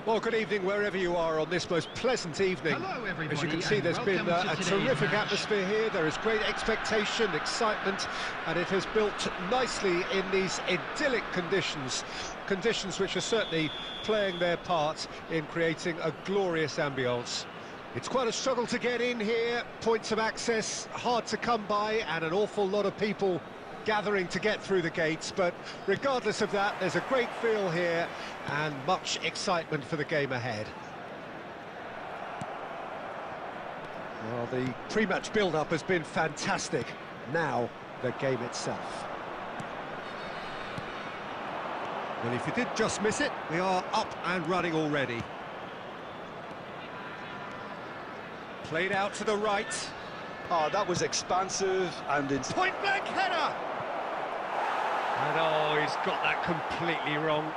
Well, good evening wherever you are on this most pleasant evening. Hello, everybody. As you can see, there's been a terrific atmosphere here. There is great expectation, excitement, and it has built nicely in these idyllic conditions. Conditions which are certainly playing their part in creating a glorious ambience. It's quite a struggle to get in here, points of access hard to come by, and an awful lot of people gathering to get through the gates, but regardless of that, there's a great feel here and much excitement for the game ahead. Well, the pre-match build-up has been fantastic. Now, the game itself. Well, if you did just miss it, we are up and running already. Played out to the right. Oh, that was expansive and it's point-blank header! And oh, he's got that completely wrong.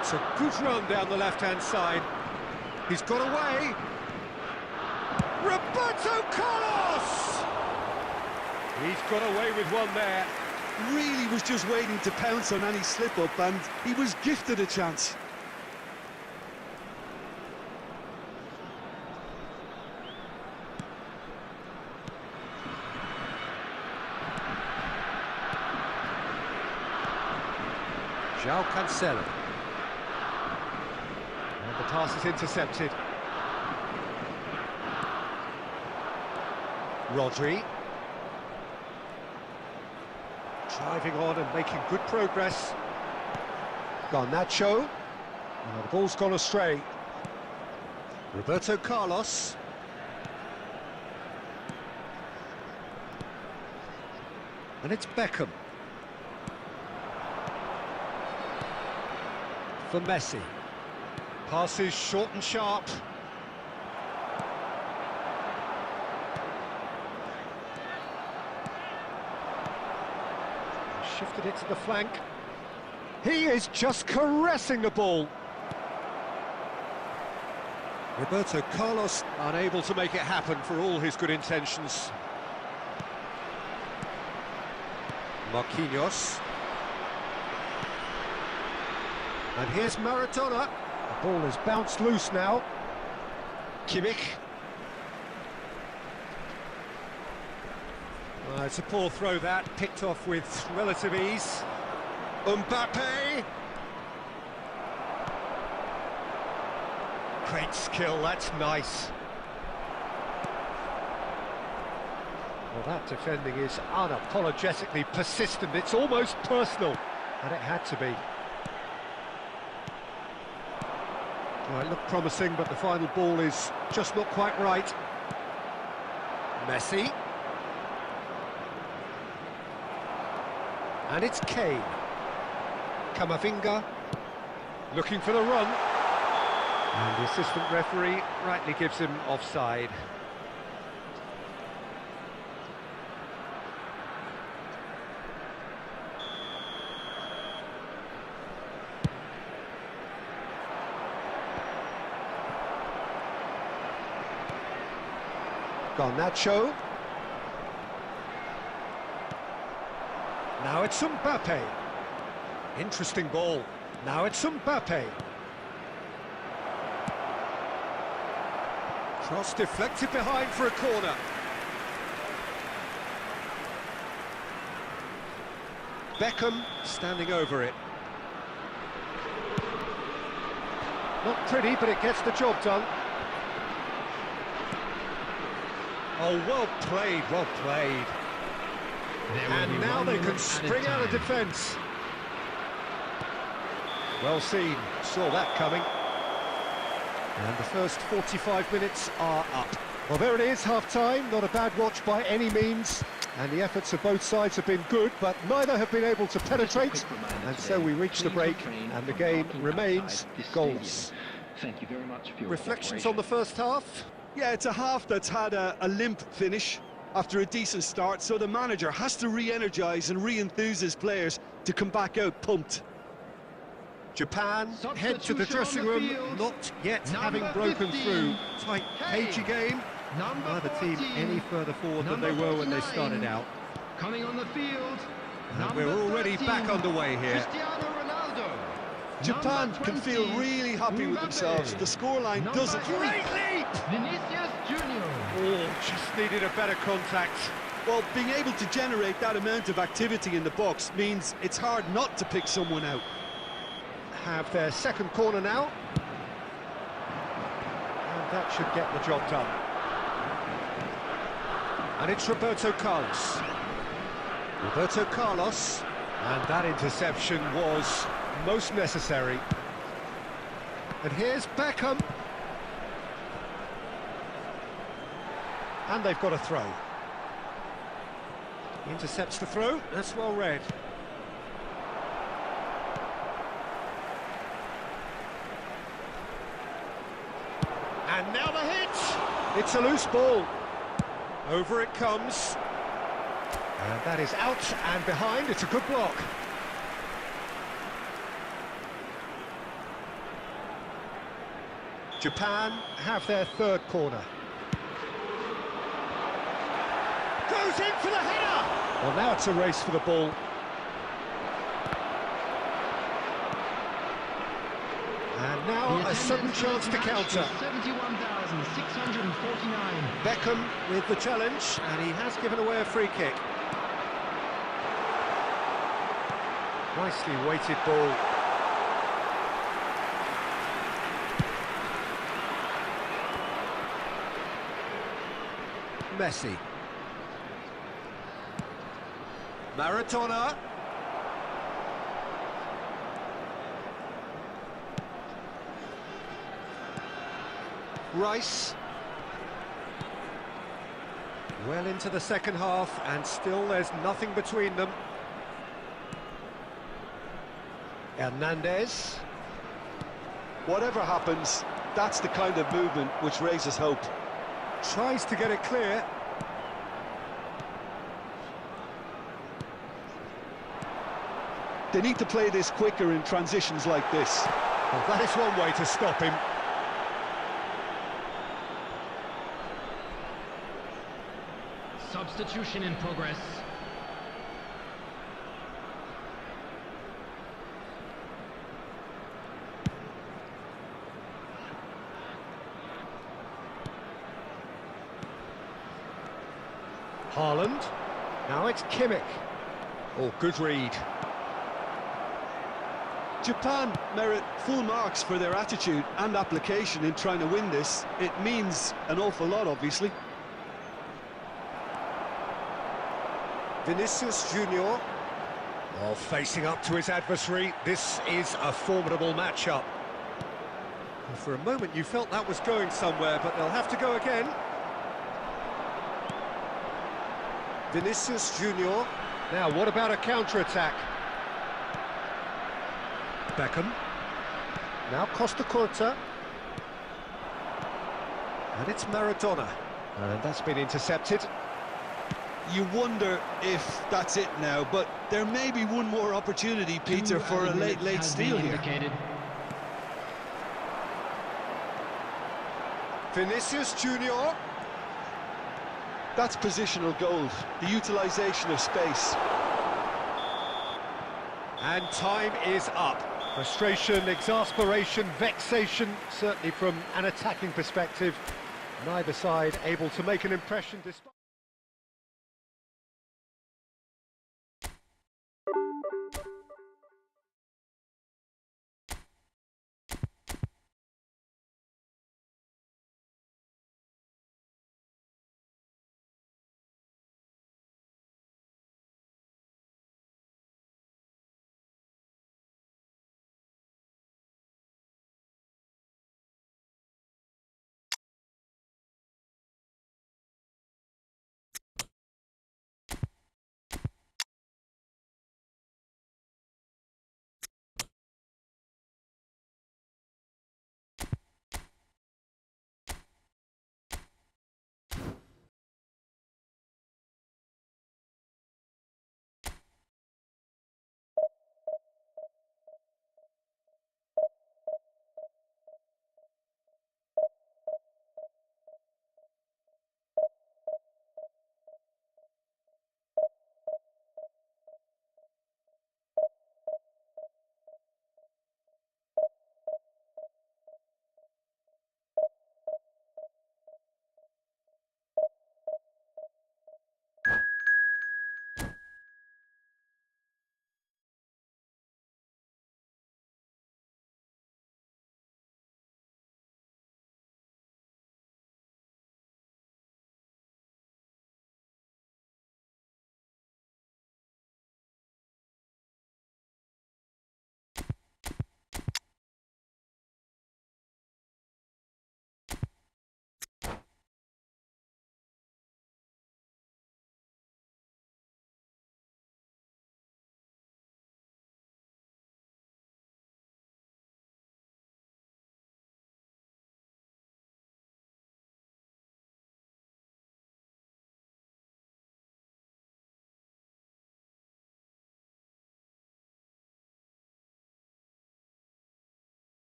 It's a good run down the left-hand side. He's got away. Roberto Carlos! He's got away with one there. really was just waiting to pounce on any slip-up, and he was gifted a chance. João Cancelo. And the pass is intercepted. Rodri. Driving on and making good progress. Garnacho. Oh, the ball's gone astray. Roberto Carlos. And it's Beckham. For Messi. Passes short and sharp. Shifted it to the flank. He is just caressing the ball. Roberto Carlos unable to make it happen for all his good intentions. Marquinhos. And here's Maradona. The ball has bounced loose now. Kimmich. It's a poor throw that, picked off with relative ease. Mbappe! Great skill, that's nice. Well, that defending is unapologetically persistent, it's almost personal, and it had to be. Well, it looked promising, but the final ball is just not quite right. Messi. And it's Kane. Camavinga looking for the run. And the assistant referee rightly gives him offside. Garnacho. Now it's Mbappe. Interesting ball. Now it's Mbappe. Cross deflected behind for a corner. Beckham standing over it. Not pretty, but it gets the job done. Oh, well played, well played. And now they can spring out of defence. Well seen, saw that coming. And the first 45 minutes are up. Well, there it is, half-time, not a bad watch by any means. And the efforts of both sides have been good, but neither have been able to penetrate. And so we reach the break, and the game remains goals. Thank you very much for your Reflections on the first half? Yeah, it's a half that's had a limp finish after a decent start, so the manager has to re-energise and re-enthuse his players to come back out pumped. Japan head to the dressing room, not yet having broken through. Tight, cagey game. Neither team any further forward than they were when they started out. Coming on the field. And we're already back underway here. Japan can feel really happy with themselves. The scoreline doesn't... Great leap! Vinicius Junior. Oh, just needed a better contact. Well, being able to generate that amount of activity in the box means it's hard not to pick someone out. Have their second corner now. And that should get the job done. And it's Roberto Carlos. Roberto Carlos. And that interception was most necessary. And here's Beckham. And they've got a throw. He intercepts the throw. That's well read. And now the hit! It's a loose ball. Over it comes. And that is out and behind. It's a good block. Japan have their third corner. Goes in for the header! Well, now it's a race for the ball. And now a sudden chance to counter. 71,649. Beckham with the challenge, and he has given away a free kick. Nicely weighted ball. Messi. Maradona. Rice. Well into the second half, and still there's nothing between them. Hernandez. Whatever happens, that's the kind of movement which raises hope. Tries to get it clear. They need to play this quicker in transitions like this. Well, that is one way to stop him. Substitution in progress. Haaland. Now it's Kimmich. Oh, good read. Japan merit full marks for their attitude and application in trying to win this. It means an awful lot, obviously. Vinicius Junior. Oh, facing up to his adversary. This is a formidable matchup. And for a moment you felt that was going somewhere, but they'll have to go again. Vinicius Junior. Now, what about a counter-attack? Beckham. Now Costa Curta. And it's Maradona. And that's been intercepted. You wonder if that's it now, but there may be one more opportunity, Peter, for a late steal here. Vinicius Junior. That's positional gold, the utilisation of space. And time is up. Frustration, exasperation, vexation, certainly from an attacking perspective. Neither side able to make an impression despite...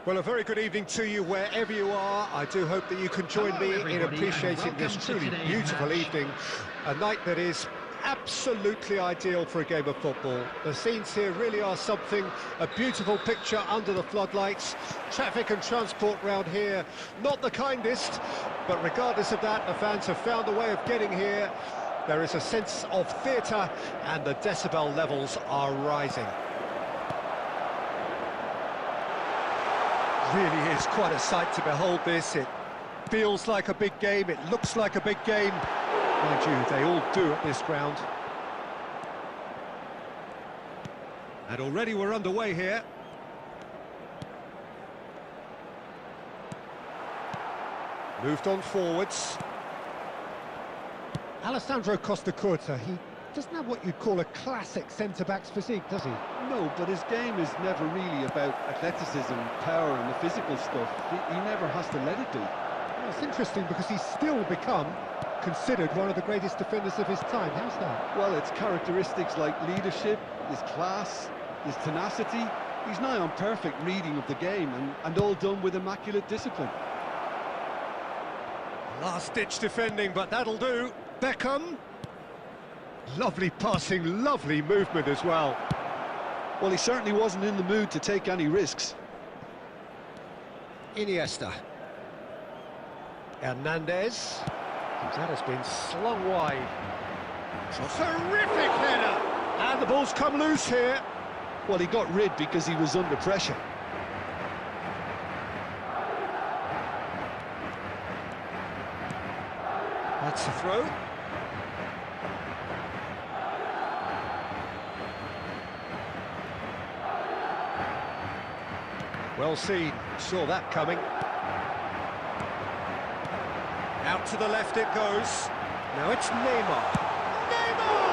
Well, a very good evening to you wherever you are. I do hope that you can join me in appreciating this truly beautiful evening. A night that is absolutely ideal for a game of football. The scenes here really are something, a beautiful picture under the floodlights. Traffic and transport round here, not the kindest, but regardless of that, the fans have found a way of getting here. There is a sense of theatre and the decibel levels are rising. Really is quite a sight to behold this. It feels like a big game, it looks like a big game. Mind you, they all do at this ground. And already we're underway here. Moved on forwards. Alessandro Costa Curta, he doesn't have what you'd call a classic centre-back's physique, does he? No, but his game is never really about athleticism, power and the physical stuff. He never has to let it be. Well, it's interesting because he's still become considered one of the greatest defenders of his time. How's that? Well, it's characteristics like leadership, his class, his tenacity. He's nigh on perfect reading of the game and all done with immaculate discipline. Last-ditch defending, but that'll do. Beckham. Lovely passing, lovely movement as well. Well, he certainly wasn't in the mood to take any risks. Iniesta. Hernandez. That has been slung wide. It's a terrific header. And the ball's come loose here. Well, he got rid because he was under pressure. That's the throw. Well seen, saw that coming. Out to the left it goes. Now it's Neymar. Neymar!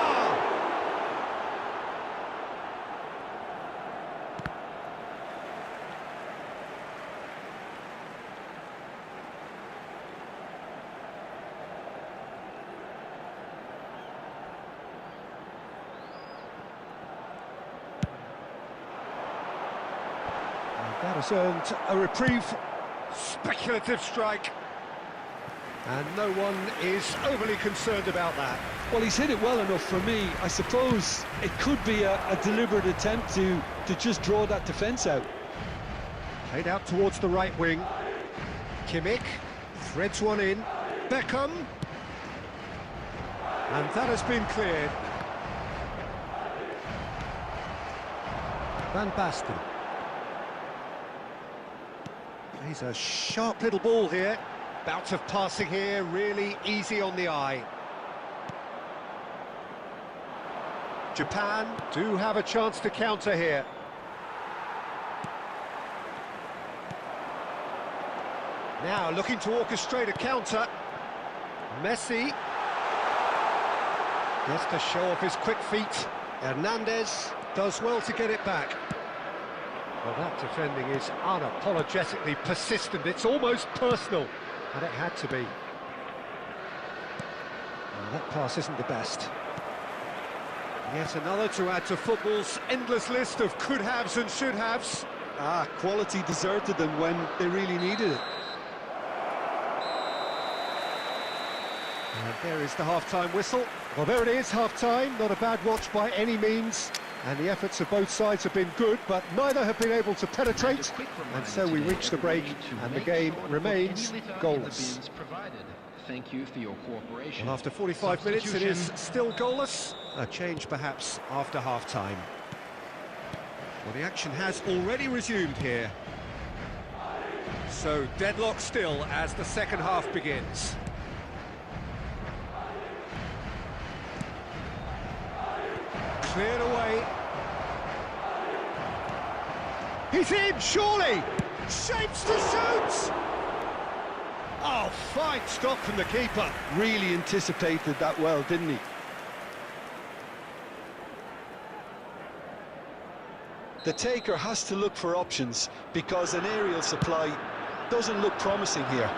That has earned a reprieve. Speculative strike. And no one is overly concerned about that. Well, he's hit it well enough for me. I suppose it could be a deliberate attempt to just draw that defence out. Played out towards the right wing. Kimmich threads one in. Beckham. And that has been cleared. Van Basten. He's a sharp little ball here. Bout of passing here, really easy on the eye. Japan do have a chance to counter here. Now looking to orchestrate a counter. Messi gets to show off his quick feet. Hernandez does well to get it back. Well, that defending is unapologetically persistent. It's almost personal. And it had to be. Well, that pass isn't the best. Yet another to add to football's endless list of could-haves and should-haves. Quality deserted them when they really needed it. And there is the half-time whistle. Well, there it is, half-time. Not a bad watch by any means. And the efforts of both sides have been good, but neither have been able to penetrate. And so we reach the break, and the game remains goalless. Thank you for your cooperation. Well, after 45 minutes, it is still goalless. A change, perhaps, after half-time. Well, the action has already resumed here. So, deadlock still as the second half begins. Cleared away. He's in, surely! Shapes to shoot! Oh, fine stop from the keeper. Really anticipated that well, didn't he? The taker has to look for options because an aerial supply doesn't look promising here.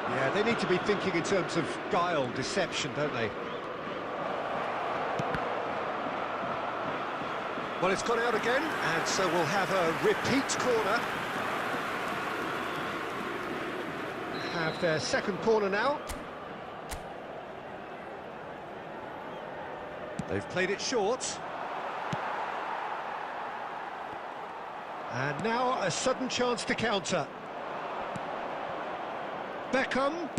Yeah, they need to be thinking in terms of guile, deception, don't they? Well, it's gone out again, and so we'll have a repeat corner. have their second corner now. They've played it short. And now a sudden chance to counter. Beckham.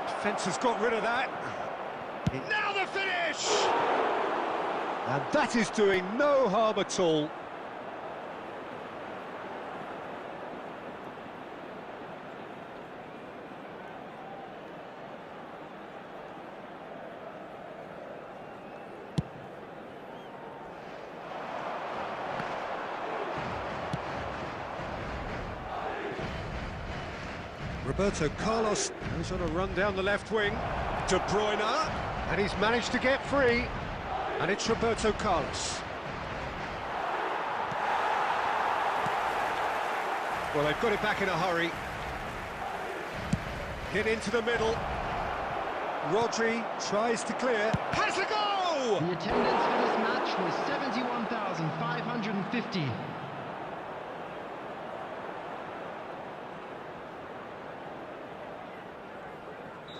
Defence has got rid of that. Now the finish! And that is doing no harm at all. Roberto Carlos goes on a run down the left wing. De Bruyne, and he's managed to get free. And it's Roberto Carlos. Well, they've got it back in a hurry. Hit into the middle. Rodri tries to clear. Has a go! The attendance for this match was 71,550.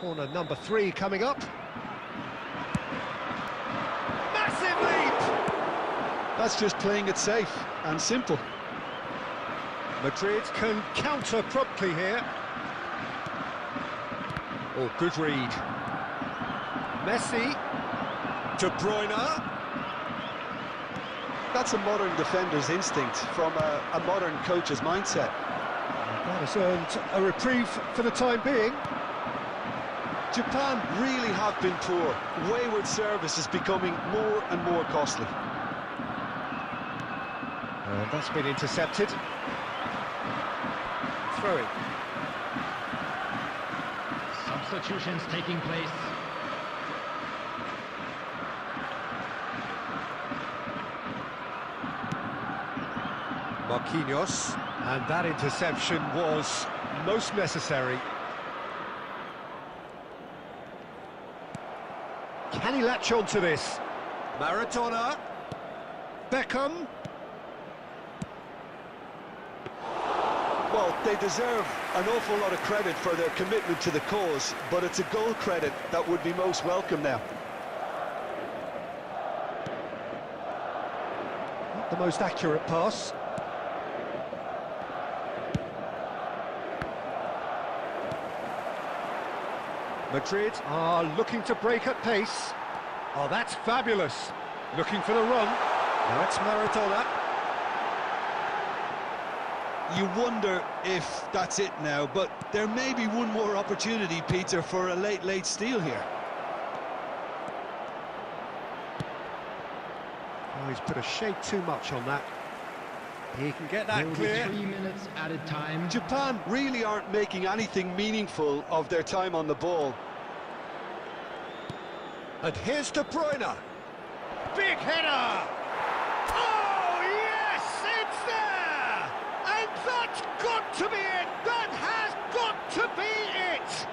Corner number 3 coming up. Massive leap! That's just playing it safe and simple. Madrid can counter promptly here. Oh, good read. Messi. De Bruyne. That's a modern defender's instinct from a modern coach's mindset. That has earned a reprieve for the time being. Japan really have been poor. Wayward service is becoming more and more costly. And that's been intercepted. Throwing. Substitutions taking place. Marquinhos. And that interception was most necessary. Can he latch on to this? Maradona. Beckham. Well, they deserve an awful lot of credit for their commitment to the cause, but it's a goal credit that would be most welcome now. Not the most accurate pass. Madrid are looking to break at pace. Oh, that's fabulous. Looking for the run. Now it's Maradona. You wonder if that's it now, but there may be one more opportunity, Peter, for a late steal here. Oh, he's put a shade too much on that. He can get that There will be clear. 3 minutes added time. Japan really aren't making anything meaningful of their time on the ball. And here's De Bruyne. Big header! Oh, yes, it's there! And that's got to be it! That has got to be it!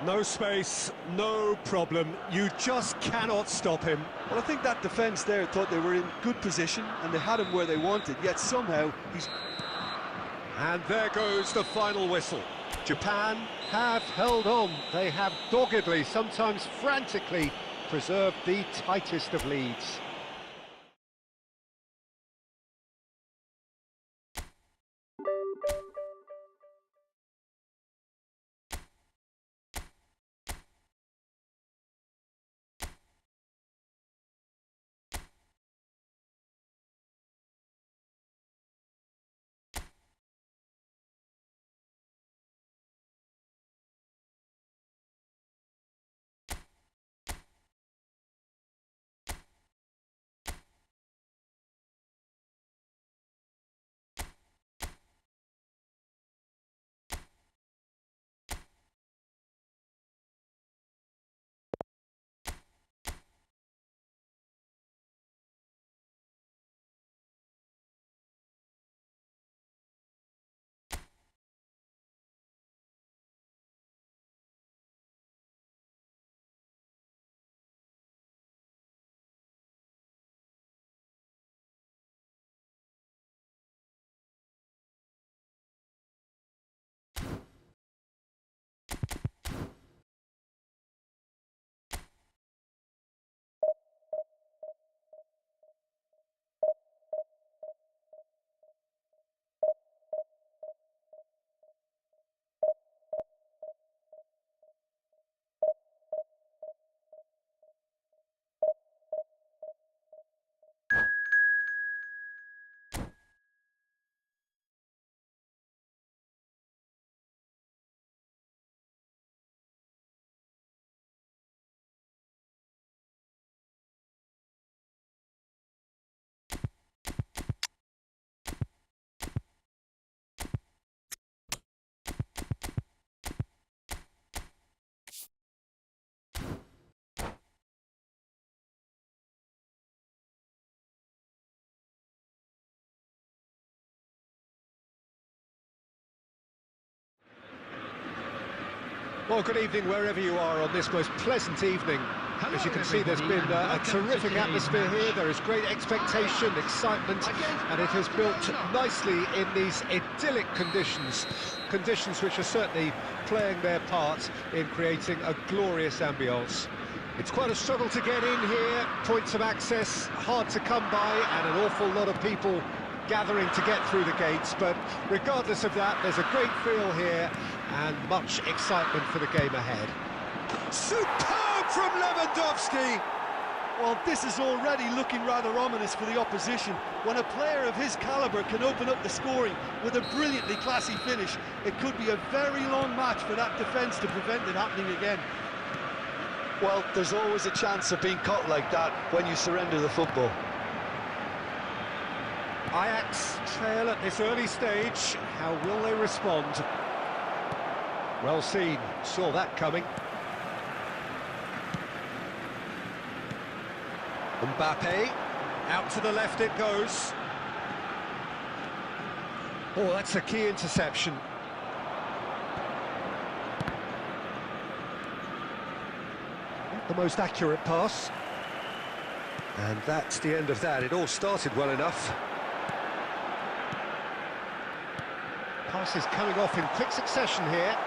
No space, no problem. You just cannot stop him. Well, I think that defence there thought they were in good position and they had him where they wanted, yet somehow he's... And there goes the final whistle. Japan have held on. They have doggedly, sometimes frantically, preserved the tightest of leads. Well, good evening wherever you are on this most pleasant evening. As you can see, there's been a terrific atmosphere here. There is great expectation, excitement, and it has built nicely in these idyllic conditions. Conditions which are certainly playing their part in creating a glorious ambience. It's quite a struggle to get in here, points of access hard to come by, and an awful lot of people gathering to get through the gates, but regardless of that, there's a great feel here and much excitement for the game ahead. Superb from Lewandowski! Well, this is already looking rather ominous for the opposition. When a player of his calibre can open up the scoring with a brilliantly classy finish, it could be a very long match for that defence to prevent it happening again. Well, there's always a chance of being caught like that when you surrender the football. Ajax trail at this early stage. How will they respond? Well seen, saw that coming. Mbappe, out to the left it goes. Oh, that's a key interception. Not the most accurate pass. And that's the end of that. It all started well enough. Passes coming off in quick succession here.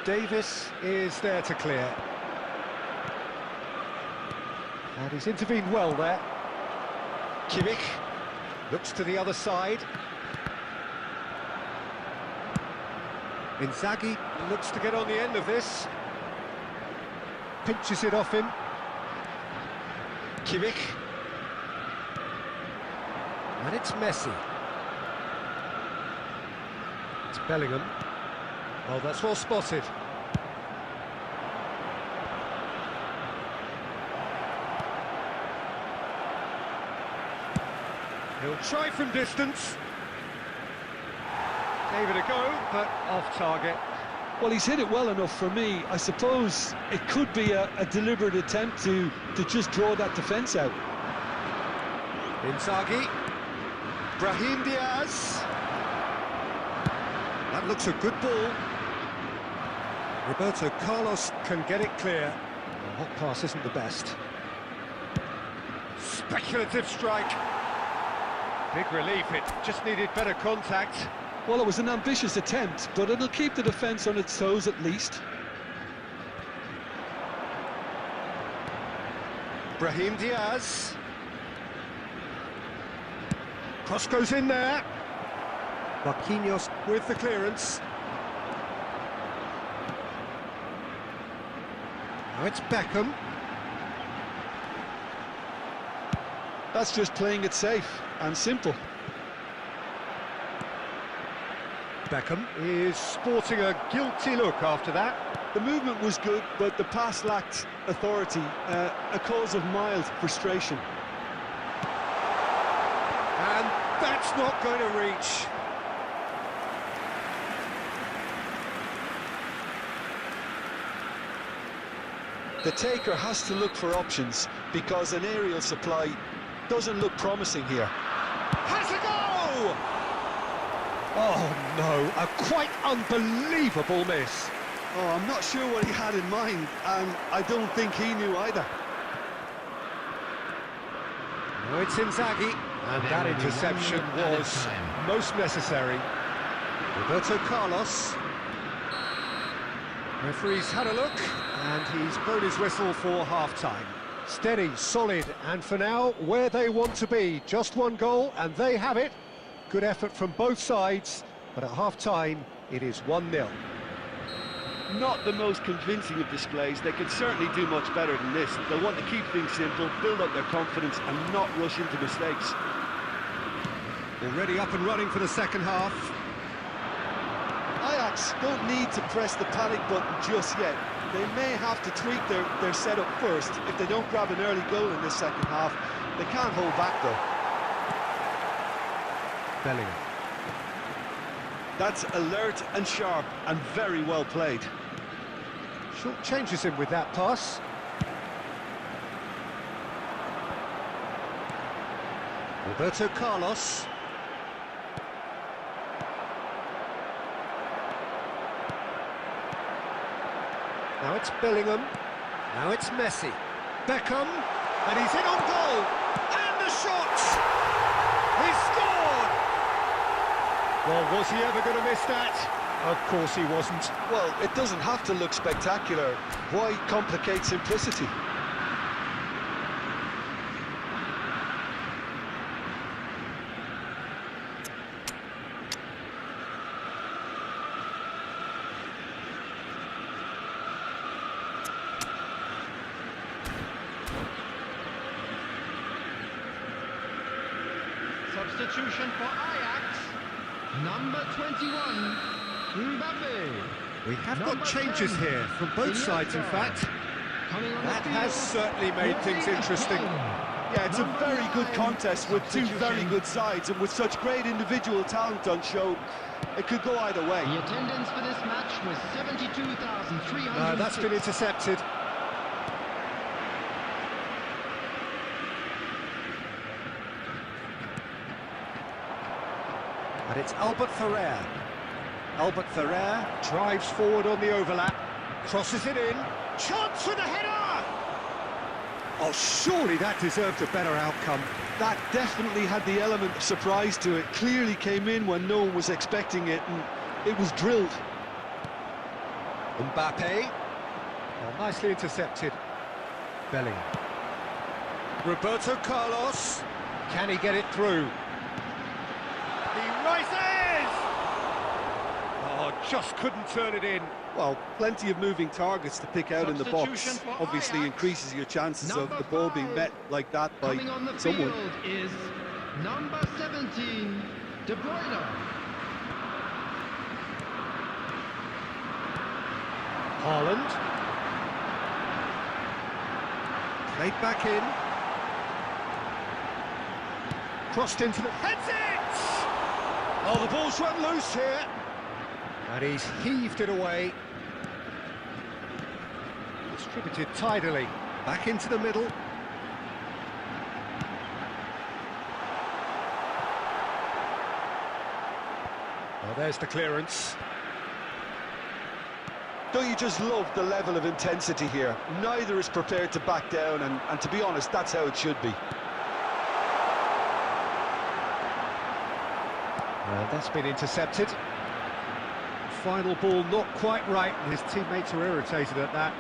Davis is there to clear. And he's intervened well there. Kimmich looks to the other side. Inzaghi looks to get on the end of this. Pinches it off him. Kimmich. And it's Messi. It's Bellingham. Oh, that's well spotted. He'll try from distance. Gave it a go, but off target. Well, he's hit it well enough for me. I suppose it could be a deliberate attempt to just draw that defence out. Inzaghi. Brahim Diaz. That looks a good ball. Roberto Carlos can get it clear. The hot pass isn't the best. Speculative strike. Big relief, it just needed better contact. Well, it was an ambitious attempt, but it'll keep the defence on its toes at least. Brahim Diaz. Cross goes in there. Marquinhos with the clearance. Now it's Beckham. That's just playing it safe and simple. Beckham is sporting a guilty look after that. The movement was good, but the pass lacked authority, a cause of mild frustration. And that's not going to reach. The taker has to look for options because an aerial supply doesn't look promising here. Has a go! Oh no, a quite unbelievable miss. Oh, I'm not sure what he had in mind, and I don't think he knew either. No, it's Inzaghi, and that interception was most necessary. Roberto Carlos. Referee's had a look, and he's blown his whistle for half-time. Steady, solid, and for now, where they want to be. Just one goal, and they have it. Good effort from both sides, but at half-time, it is 1-0. Not the most convincing of displays. They could certainly do much better than this. They'll want to keep things simple, build up their confidence, and not rush into mistakes. Already up and running for the second half. Ajax don't need to press the panic button just yet. They may have to tweak their setup first if they don't grab an early goal in this second half. They can't hold back though. Bellingham. That's alert and sharp and very well played. Short changes him with that pass. Roberto Carlos. Now it's Bellingham. Now it's Messi. Beckham. And he's in on goal. And the shot! He scored! Well, was he ever going to miss that? Of course he wasn't. Well, it doesn't have to look spectacular. Why complicate simplicity? Substitution for Ajax. Number 21, Mbappe. We have got Number changes 10, here from both sides, in Iniesta. fact. Coming on That the has field, certainly made things interesting. Yeah, it's a very good contest with two very good sides, and with such great individual talent on show, it could go either way. The attendance for this match was 72,300. That's been intercepted. And it's Albert Ferrer. Albert Ferrer drives forward on the overlap, crosses it in, chance for the header! Oh, surely that deserved a better outcome. That definitely had the element of surprise to it. Clearly came in when no one was expecting it, and it was drilled. Mbappe. Oh, nicely intercepted. Bellingham. Roberto Carlos. Can he get it through? He rises! Oh, just couldn't turn it in. Well, plenty of moving targets to pick out in the box. Substitution for Obviously Ajax. increases your chances of Number the ball being 5. met like that by Coming on the someone. field is number 17, De Bruyne. Haaland. Played back in. Crossed into the... Heads it! Oh, the ball's run loose here. And he's heaved it away. Distributed tidily. Back into the middle. Well, there's the clearance. Don't you just love the level of intensity here? Neither is prepared to back down, and to be honest, that's how it should be. That's been intercepted. Final ball not quite right, and his teammates are irritated at that.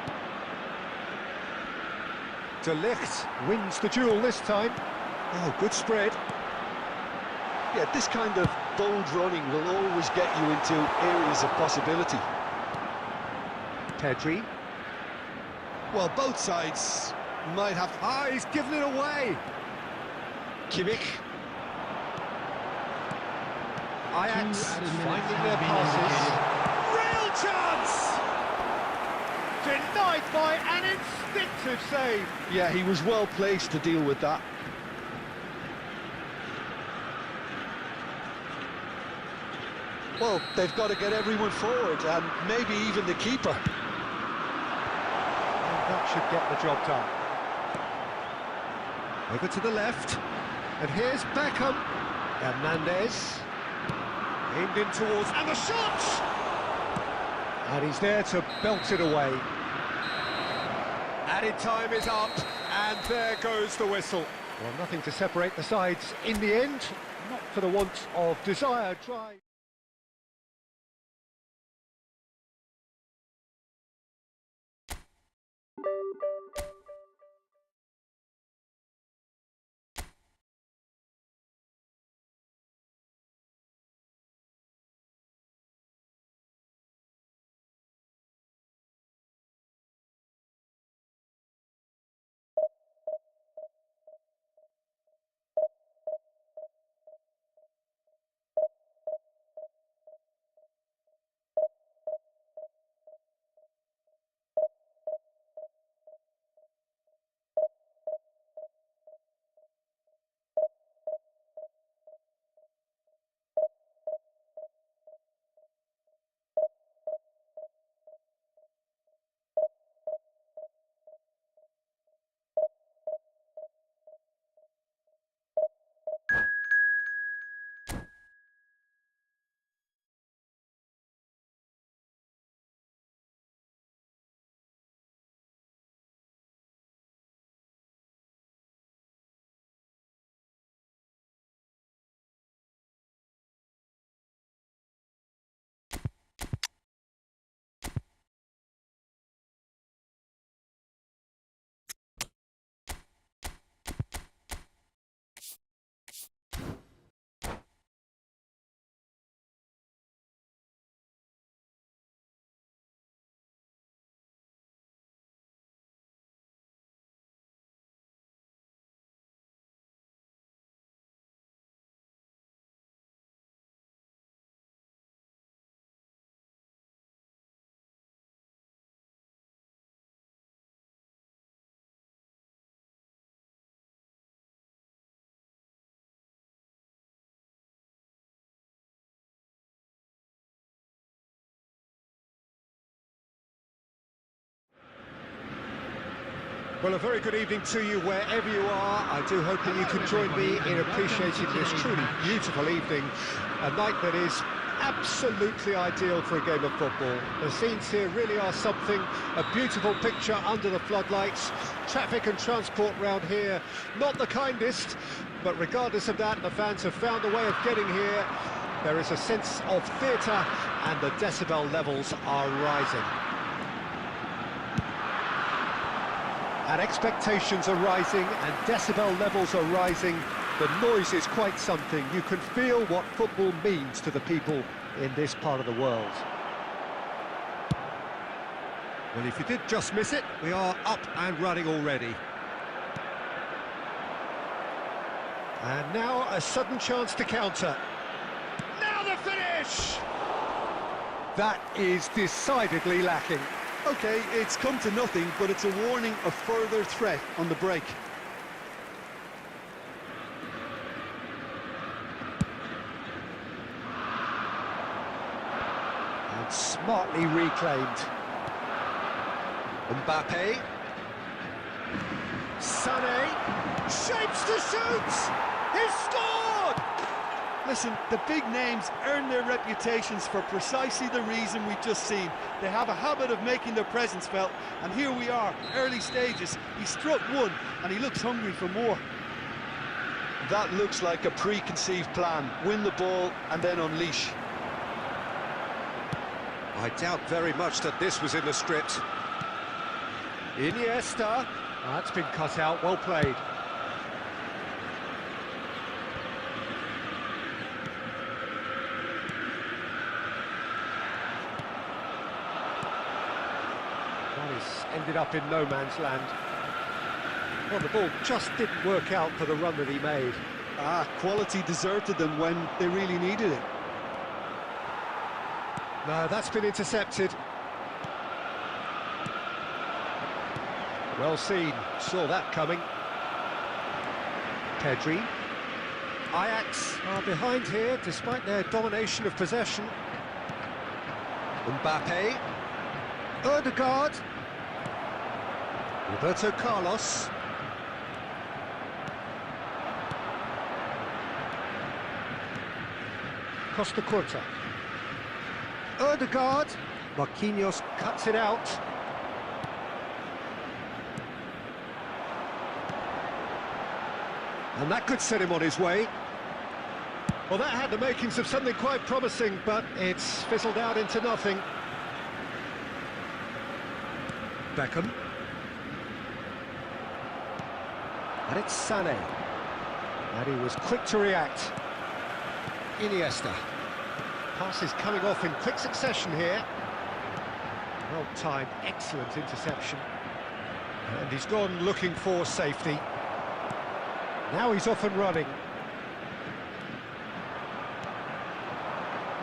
De Ligt wins the duel this time. Oh, good spread. Yeah, this kind of bold running will always get you into areas of possibility. Pedri. Well, both sides might have... Ah, he's given it away. Kimmich. Ajax 2 added minutes finding their have been passes. Real chance! Denied by an instinctive save. Yeah, he was well placed to deal with that. Well, they've got to get everyone forward, and maybe even the keeper. And that should get the job done. Over to the left. And here's Beckham. Hernandez. Aimed in towards... And the shot! And he's there to belt it away. Added time is up. And there goes the whistle. Well, nothing to separate the sides in the end. Not for the want of desire, drive. Well, a very good evening to you wherever you are. I do hope that you can join me in appreciating this truly beautiful evening, a night that is absolutely ideal for a game of football. The scenes here really are something, a beautiful picture under the floodlights. Traffic and transport round here, not the kindest, but regardless of that, the fans have found a way of getting here. There is a sense of theatre and the decibel levels are rising. And expectations are rising and decibel levels are rising. The noise is quite something. You can feel what football means to the people in this part of the world. Well, if you did just miss it, we are up and running already. And now a sudden chance to counter. Now the finish! That is decidedly lacking. OK, it's come to nothing, but it's a warning of further threat on the break. And smartly reclaimed. Mbappe. Sané. Shapes to shoot! He's scored! Listen, the big names earn their reputations for precisely the reason we've just seen. They have a habit of making their presence felt, and here we are, early stages. He struck one, and he looks hungry for more. That looks like a preconceived plan. Win the ball, and then unleash. I doubt very much that this was in the script. Iniesta. Oh, that's been cut out, well played. Ended up in no man's land. Well, the ball just didn't work out for the run that he made. Quality deserted them when they really needed it. No, that's been intercepted. Well seen, saw that coming. Pedri. Ajax are behind here despite their domination of possession. Mbappe. Odegaard. Roberto Carlos. Costa Curta. Odegaard. Marquinhos cuts it out. And that could set him on his way. Well, that had the makings of something quite promising, but it's fizzled out into nothing. Beckham. And it's Sané. And he was quick to react. Iniesta. Pass is coming off in quick succession here. Well timed, excellent interception. And he's gone looking for safety. Now he's off and running.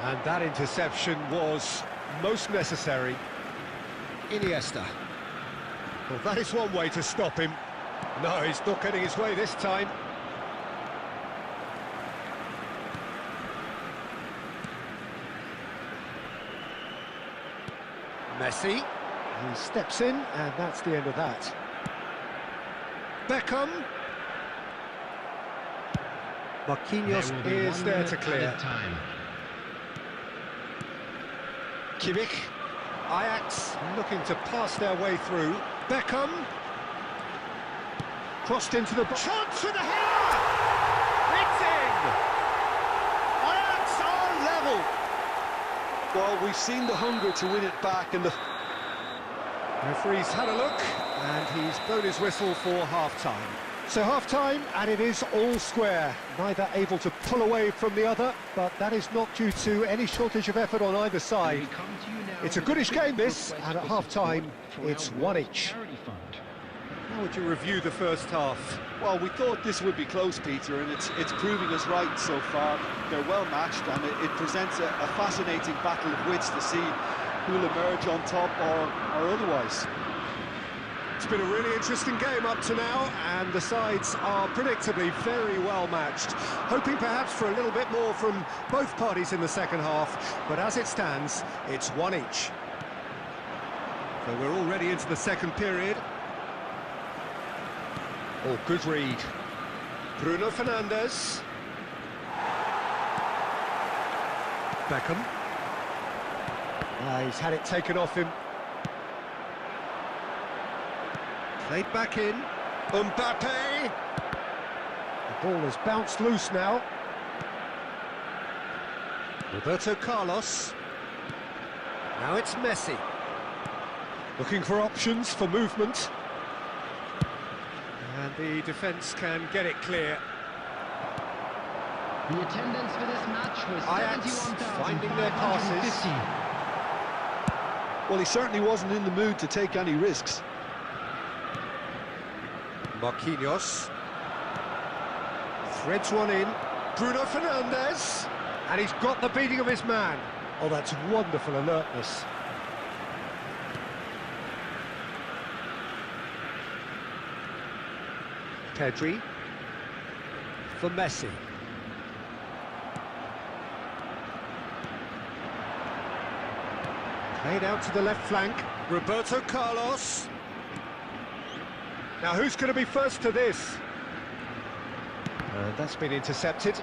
And that interception was most necessary. Iniesta. Well, that is one way to stop him. No, he's not getting his way this time. Messi. He steps in, and that's the end of that. Beckham. Marquinhos is there to clear. Kimmich. Ajax looking to pass their way through. Beckham. Crossed into the box. Chance for the header! It's in! Ajax are level! Well, we've seen the hunger to win it back, and the referee's had a look, and he's blown his whistle for half-time. So half-time, and it is all square. Neither able to pull away from the other, but that is not due to any shortage of effort on either side. It's a goodish game, this, and at half-time, it's one each. How would you review the first half? Well, we thought this would be close, Peter, and it's proving us right so far. They're well matched, and it presents a fascinating battle of wits to see who'll emerge on top or otherwise. It's been a really interesting game up to now, and the sides are predictably very well matched. Hoping perhaps for a little bit more from both parties in the second half, but as it stands, it's one each. So we're already into the second period. Oh, good read. Bruno Fernandes. Beckham. He's had it taken off him. Played back in. Mbappe. The ball has bounced loose now. Roberto Carlos. Now it's Messi. Looking for options for movement. And the defence can get it clear. The attendance for this match was Ajax finding their passes. 71,550. Well, he certainly wasn't in the mood to take any risks. Marquinhos. Threads one in. Bruno Fernandes. And he's got the beating of his man. Oh, that's wonderful alertness. Pedri. For Messi. Played out to the left flank. Roberto Carlos. Now who's going to be first to this? And that's been intercepted.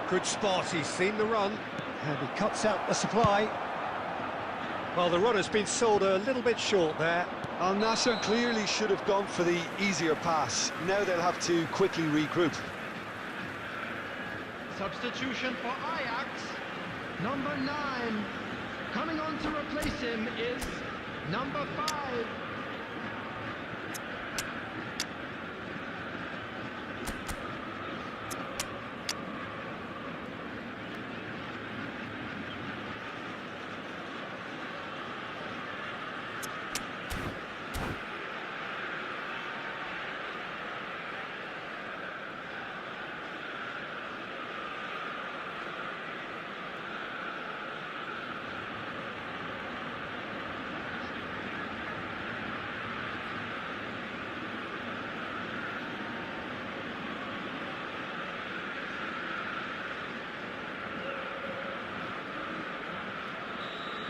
Good spot, he's seen the run. And he cuts out the supply. Well, the run has been sold a little bit short there. Al Nassr clearly should have gone for the easier pass. Now they'll have to quickly regroup. Substitution for Ajax. Number 9. Coming on to replace him is number 5.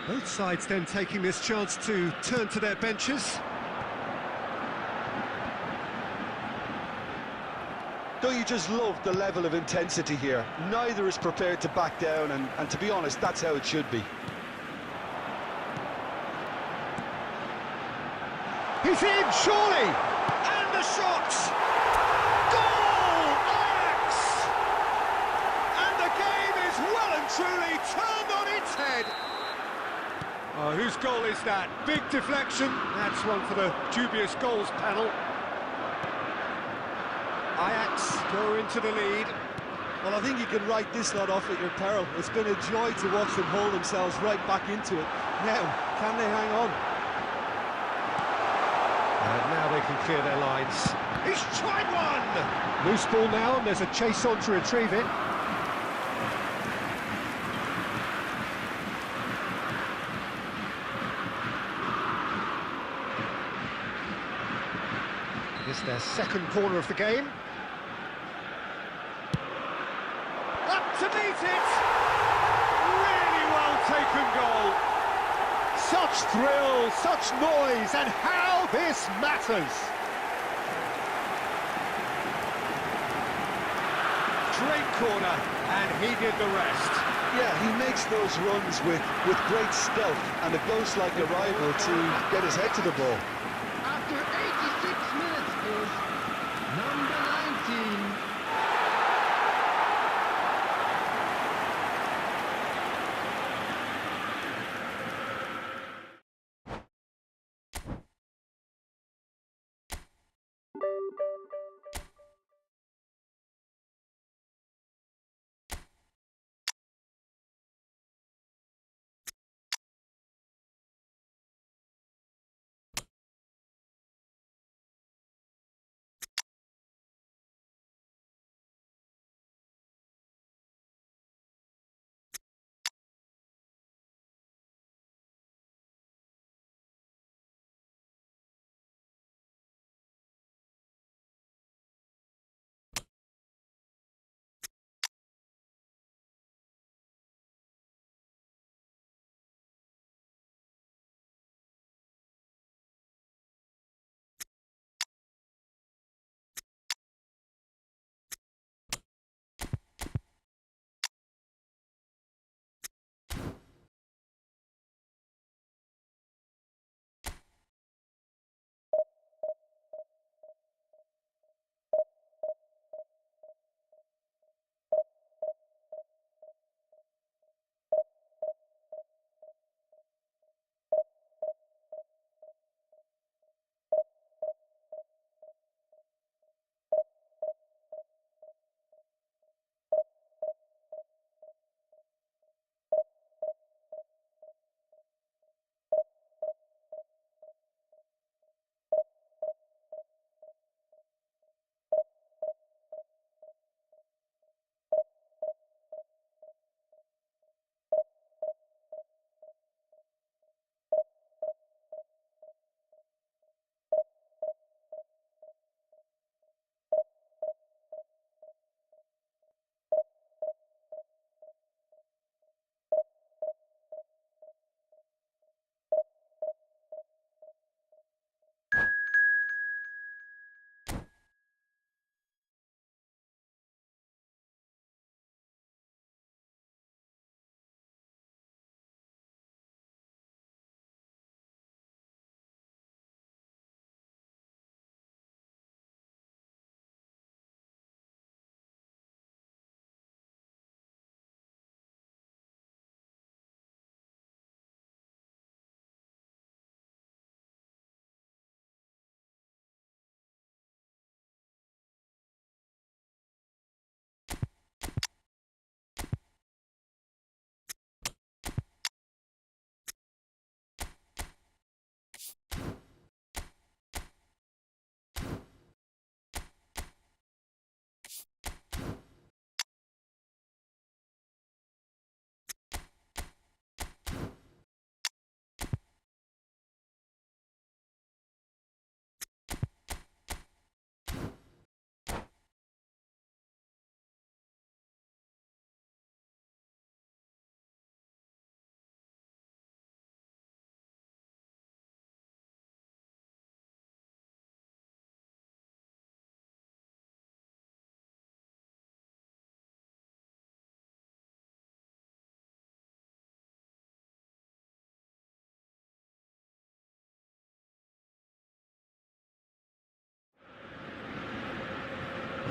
Both sides then taking this chance to turn to their benches. Don't you just love the level of intensity here? Neither is prepared to back down, and to be honest, that's how it should be. He's in, surely! And the shot! Goal! Ajax! And the game is well and truly turned on its head. Oh, whose goal is that? Big deflection. That's one for the dubious goals panel. Ajax go into the lead. Well, I think you can write this lot off at your peril. It's been a joy to watch them haul themselves right back into it. Now, can they hang on? And now they can clear their lines. He's tried one! Loose ball now, and there's a chase on to retrieve it. It's their second corner of the game. Up to meet it! Really well taken goal. Such thrill, such noise, and how this matters! Great corner, and he did the rest. Yeah, he makes those runs with great stealth and a ghost-like arrival to get his head to the ball. After 86 minutes is number 19.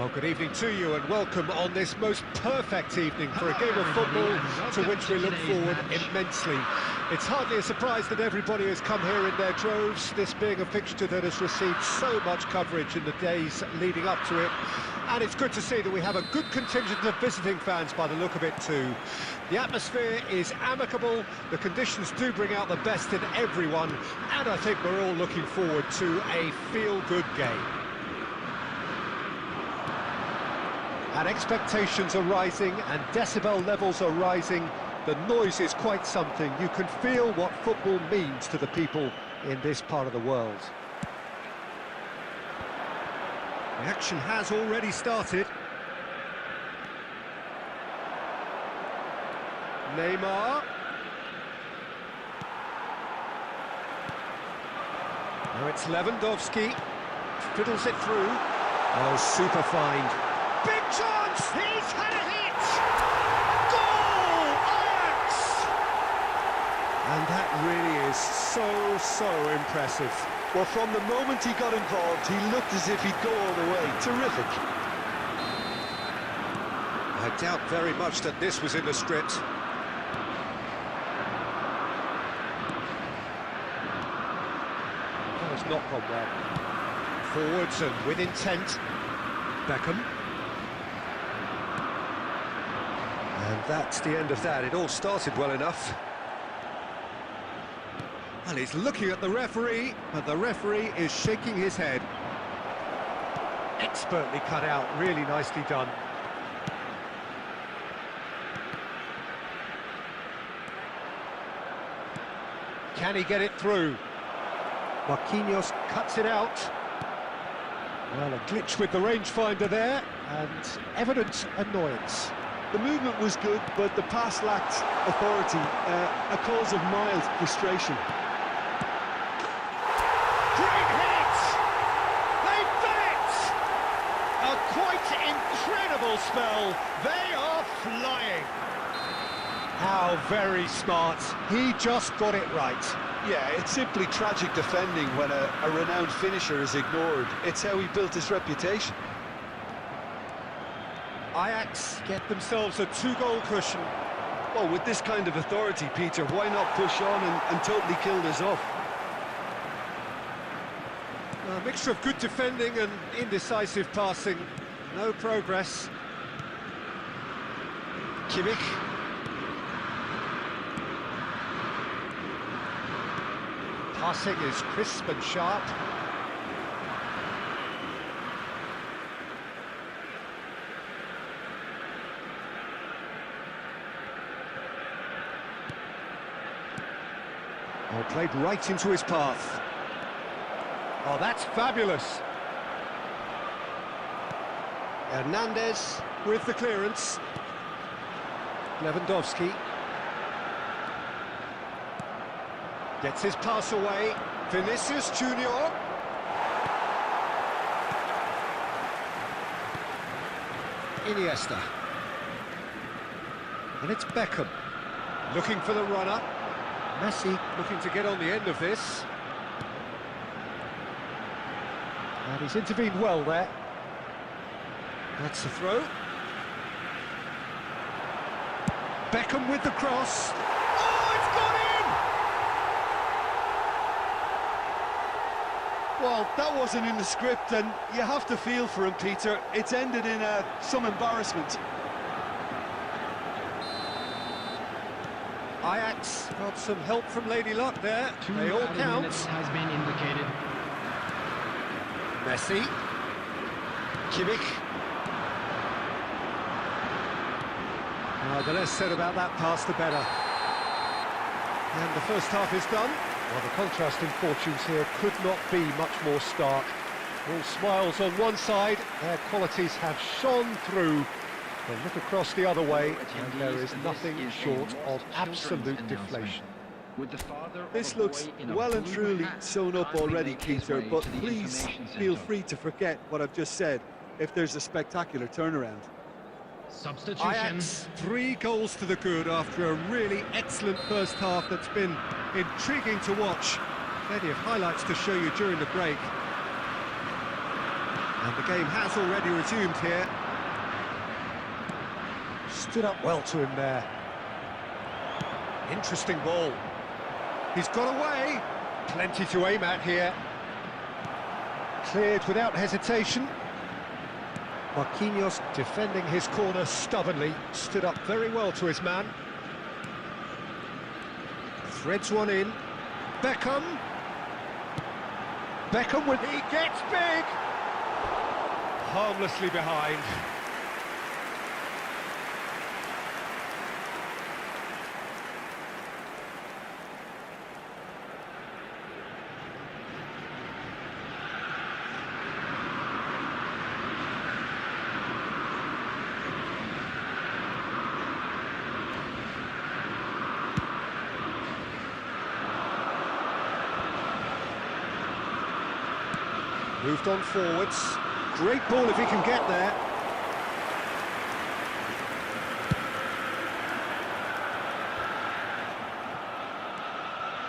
Well, good evening to you and welcome on this most perfect evening for a game of football to which we look forward immensely. It's hardly a surprise that everybody has come here in their droves, this being a fixture that has received so much coverage in the days leading up to it. And it's good to see that we have a good contingent of visiting fans by the look of it too. The atmosphere is amicable, the conditions do bring out the best in everyone, and I think we're all looking forward to a feel-good game. And expectations are rising and decibel levels are rising. The noise is quite something. You can feel what football means to the people in this part of the world. The action has already started. Neymar. Now it's Lewandowski. Fiddles it through. Oh, super find. Big chance! He's had a hit! Goal! Ajax! And that really is so impressive. Well, from the moment he got involved, he looked as if he'd go all the way. Terrific. I doubt very much that this was in the script. That has not gone well. Forwards and with intent. Beckham. And that's the end of that. It all started well enough. And he's looking at the referee, but the referee is shaking his head. Expertly cut out, really nicely done. Can he get it through? Marquinhos cuts it out. Well, a glitch with the rangefinder there, and evident annoyance. The movement was good, but the pass lacked authority, a cause of mild frustration. Great hit! They've done it! A quite incredible spell. They are flying. How very smart. He just got it right. Yeah, it's simply tragic defending when a renowned finisher is ignored. It's how he built his reputation. Ajax get themselves a 2-goal cushion. Well, with this kind of authority, Peter, why not push on and totally kill this off? A mixture of good defending and indecisive passing. No progress. Kimmich. Passing is crisp and sharp. Oh, played right into his path. Oh, that's fabulous. Hernandez with the clearance. Lewandowski. Gets his pass away. Vinicius Junior. Iniesta. And it's Beckham. Looking for the runner. Messi looking to get on the end of this. And he's intervened well there. That's the throw. Beckham with the cross. Oh, it's gone in! Well, that wasn't in the script, and you have to feel for him, Peter. It's ended in some embarrassment. Ajax got some help from Lady Luck there. They all count. Has been indicated. Messi. Kimmich. The less said about that pass, the better. And the first half is done. Well, the contrasting fortunes here could not be much more stark. All smiles on one side, their qualities have shone through. They look across the other way, and there is nothing short of absolute deflation. This looks well and truly sewn up already, Peter, but please feel free to forget what I've just said if there's a spectacular turnaround. Substitution. Ajax, 3 goals to the good after a really excellent first half that's been intriguing to watch. Plenty of highlights to show you during the break. And the game has already resumed here. Stood up well to him there. Interesting ball. He's got away. Plenty to aim at here. Cleared without hesitation. Marquinhos defending his corner stubbornly. Stood up very well to his man. Threads one in. Beckham. Beckham when he gets big. Harmlessly behind. Moved on forwards. Great ball if he can get there.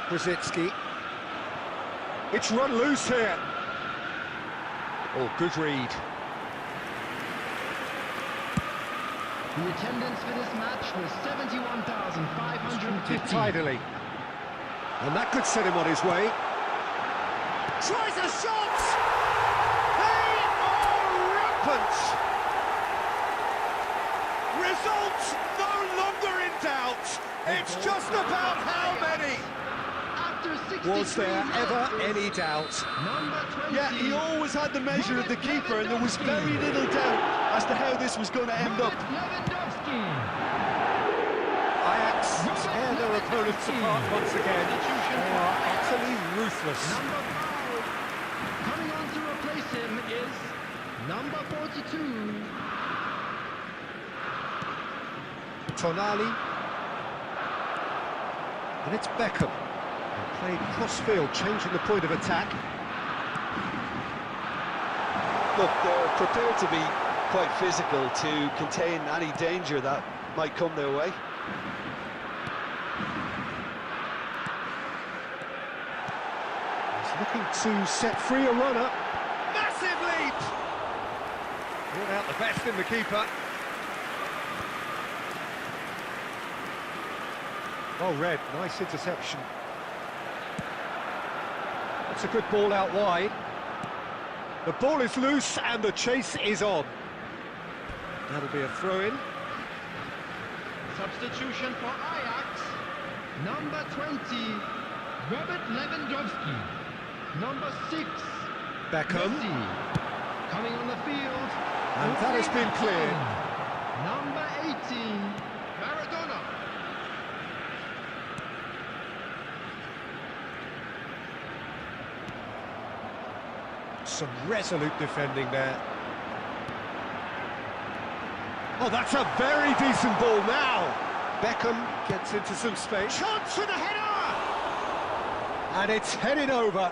Brzezinski. It's run loose here. Oh, good read. The attendance for this match was 71,550. Tidily. And that could set him on his way. Tries a shot! They are rampant! Results no longer in doubt. It's just about how many. Was there ever any doubt? Yeah, he always had the measure of the keeper, and there was very little doubt as to how this was going to end up. Ajax tear their opponents apart once again. They are utterly ruthless. Number 5, coming on to replace him is number 42. Tonali. And it's Beckham. Played cross-field, changing the point of attack. Look, they're prepared to be quite physical to contain any danger that might come their way. He's looking to set free a runner. Massive leap! Brought out the best in the keeper. Oh, Red, nice interception. That's a good ball out wide. The ball is loose and the chase is on. That'll be a throw-in. Substitution for Ajax, number 20, Robert Lewandowski. Number 6, Beckham. Messi. Coming on the field, And that has been cleared. number 18, Maradona. Some resolute defending there. Oh, that's a very decent ball now. Beckham gets into some space. Chance for the header! And it's headed over.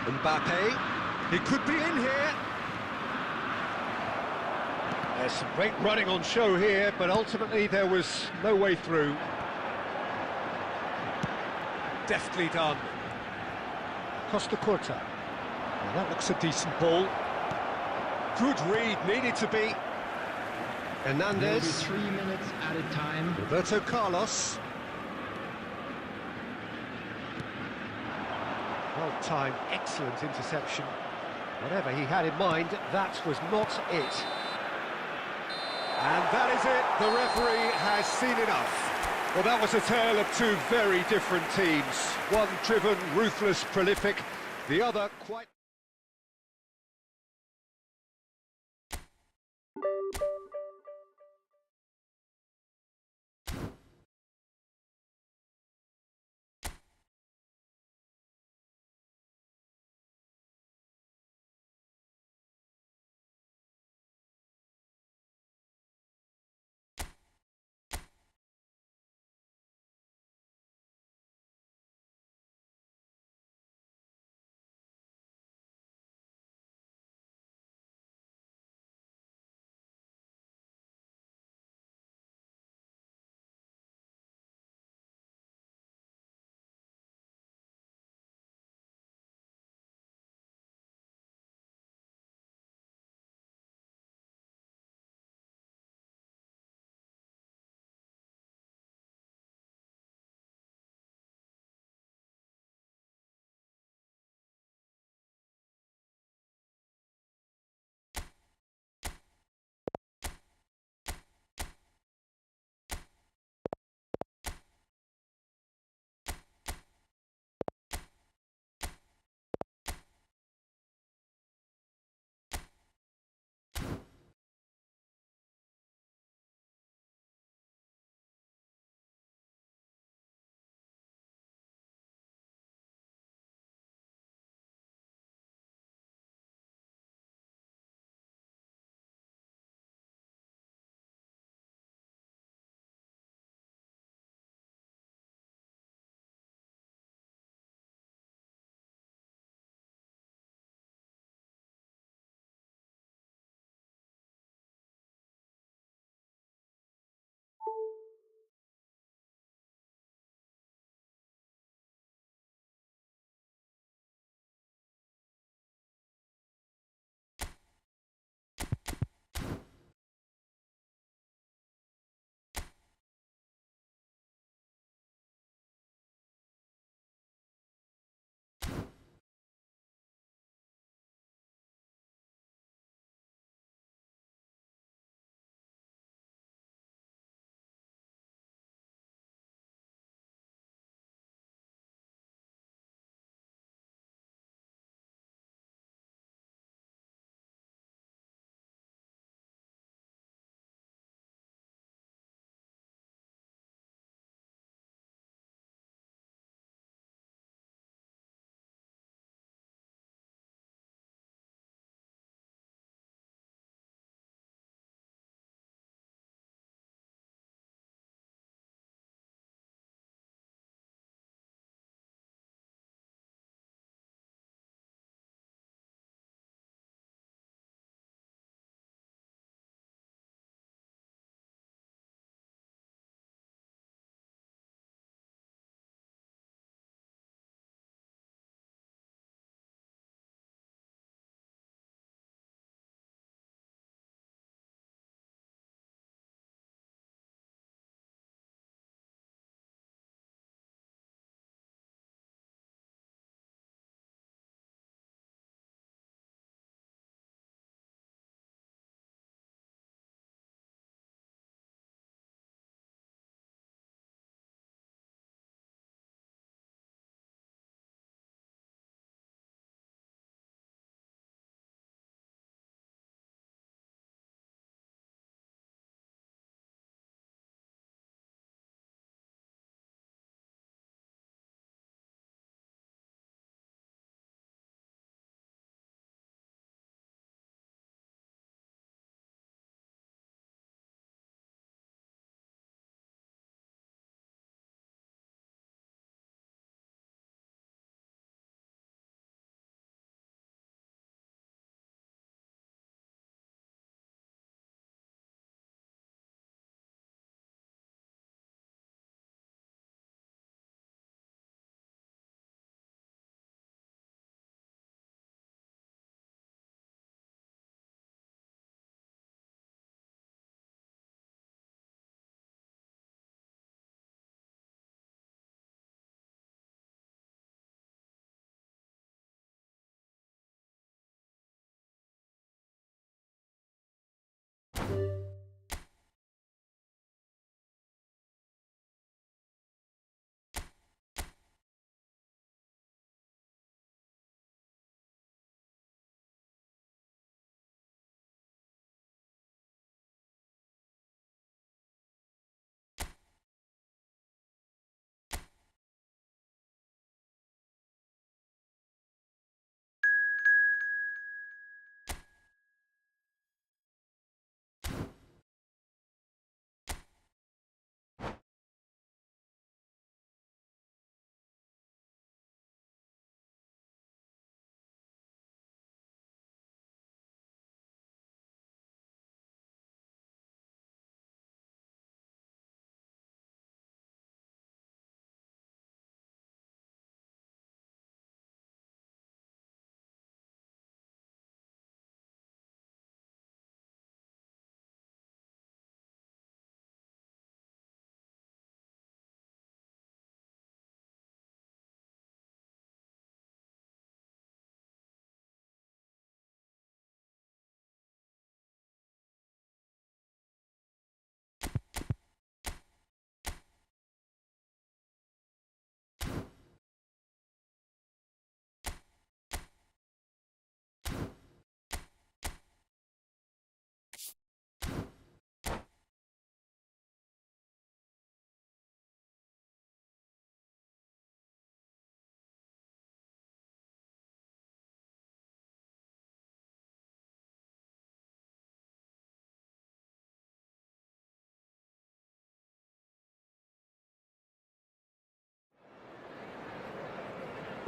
Mbappe, he could be in here. There's some great running on show here, but ultimately there was no way through. Deftly done. Costa Curta. Well, that looks a decent ball. Good read, needed to be. Hernandez. 3 minutes added time. Roberto Carlos. Well-timed, excellent interception. Whatever he had in mind, that was not it. And that is it, the referee has seen enough. Well, that was a tale of two very different teams. One driven, ruthless, prolific, the other quite...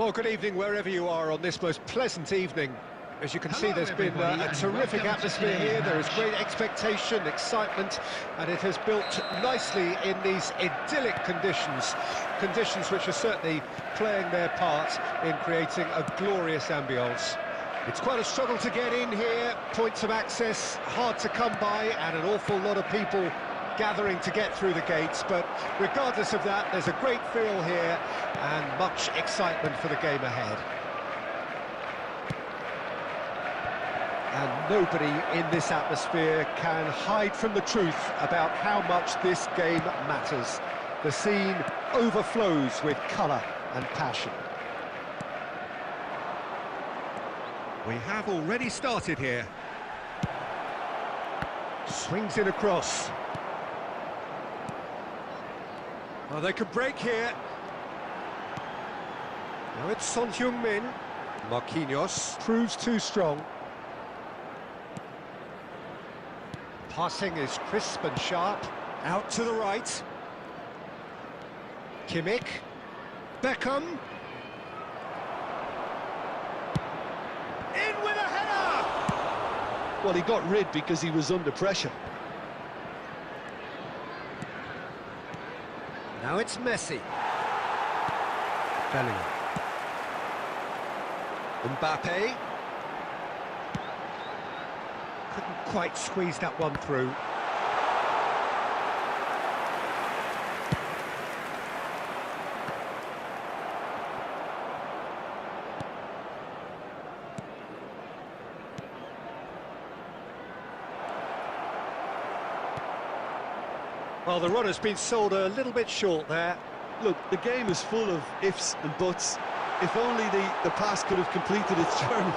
Well, good evening wherever you are on this most pleasant evening. As you can see, there's been a terrific atmosphere here. There is great expectation, excitement, and it has built nicely in these idyllic conditions. Conditions which are certainly playing their part in creating a glorious ambience. It's quite a struggle to get in here, points of access hard to come by, and an awful lot of people gathering to get through the gates, but regardless of that, there's a great feel here and much excitement for the game ahead. And nobody in this atmosphere can hide from the truth about how much this game matters. The scene overflows with colour and passion. We have already started here. Swings it across. Well, they could break here. Now it's Son Heung-min. Marquinhos proves too strong. Passing is crisp and sharp. Out to the right. Kimmich. Beckham. In with a header! Well, he got rid because he was under pressure. Now it's Messi. Bellingham. Mbappe. Couldn't quite squeeze that one through. Well, the run has been sold a little bit short there. Look, the game is full of ifs and buts. If only the pass could have completed its journey.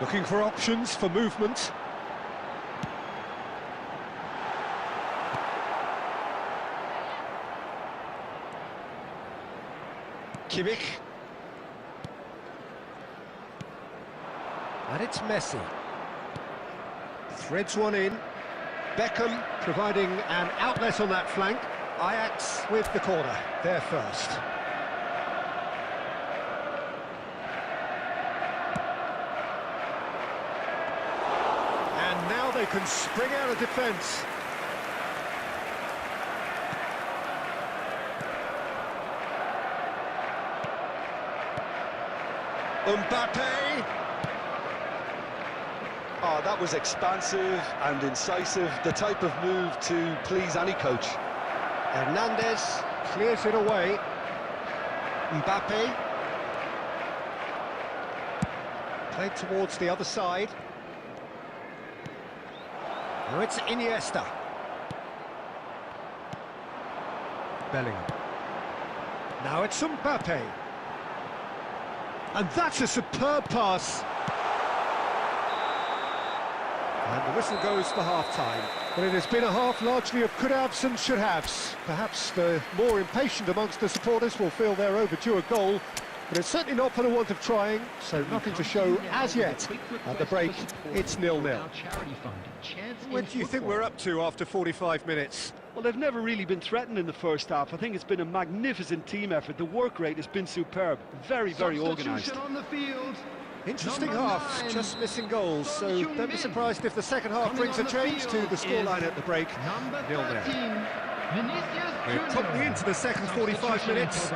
Looking for options for movement. Kimmich. And it's Messi. Threads one in. Beckham providing an outlet on that flank. Ajax with the corner, there first. And now they can spring out of defence. Mbappe. Oh, that was expansive and incisive, the type of move to please any coach. Hernandez clears it away. Mbappe. Played towards the other side. Now it's Iniesta. Bellingham. Now it's Mbappe. And that's a superb pass. And the whistle goes for half-time. But it has been a half largely of could-haves and should-haves. Perhaps the more impatient amongst the supporters will feel they're overdue a goal, but it's certainly not for the want of trying, so nothing to show as yet. At the break, it's 0-0. What do you think we're up to after 45 minutes? Well, they've never really been threatened in the first half. I think it's been a magnificent team effort. The work rate has been superb. Very, very organised. On the field. Interesting Number half, 9. just missing goals, so don't be surprised if the second half brings a change to the scoreline at the break. Number 0-0. 13, Vinicius We're Junior. probably into the second 45 minutes.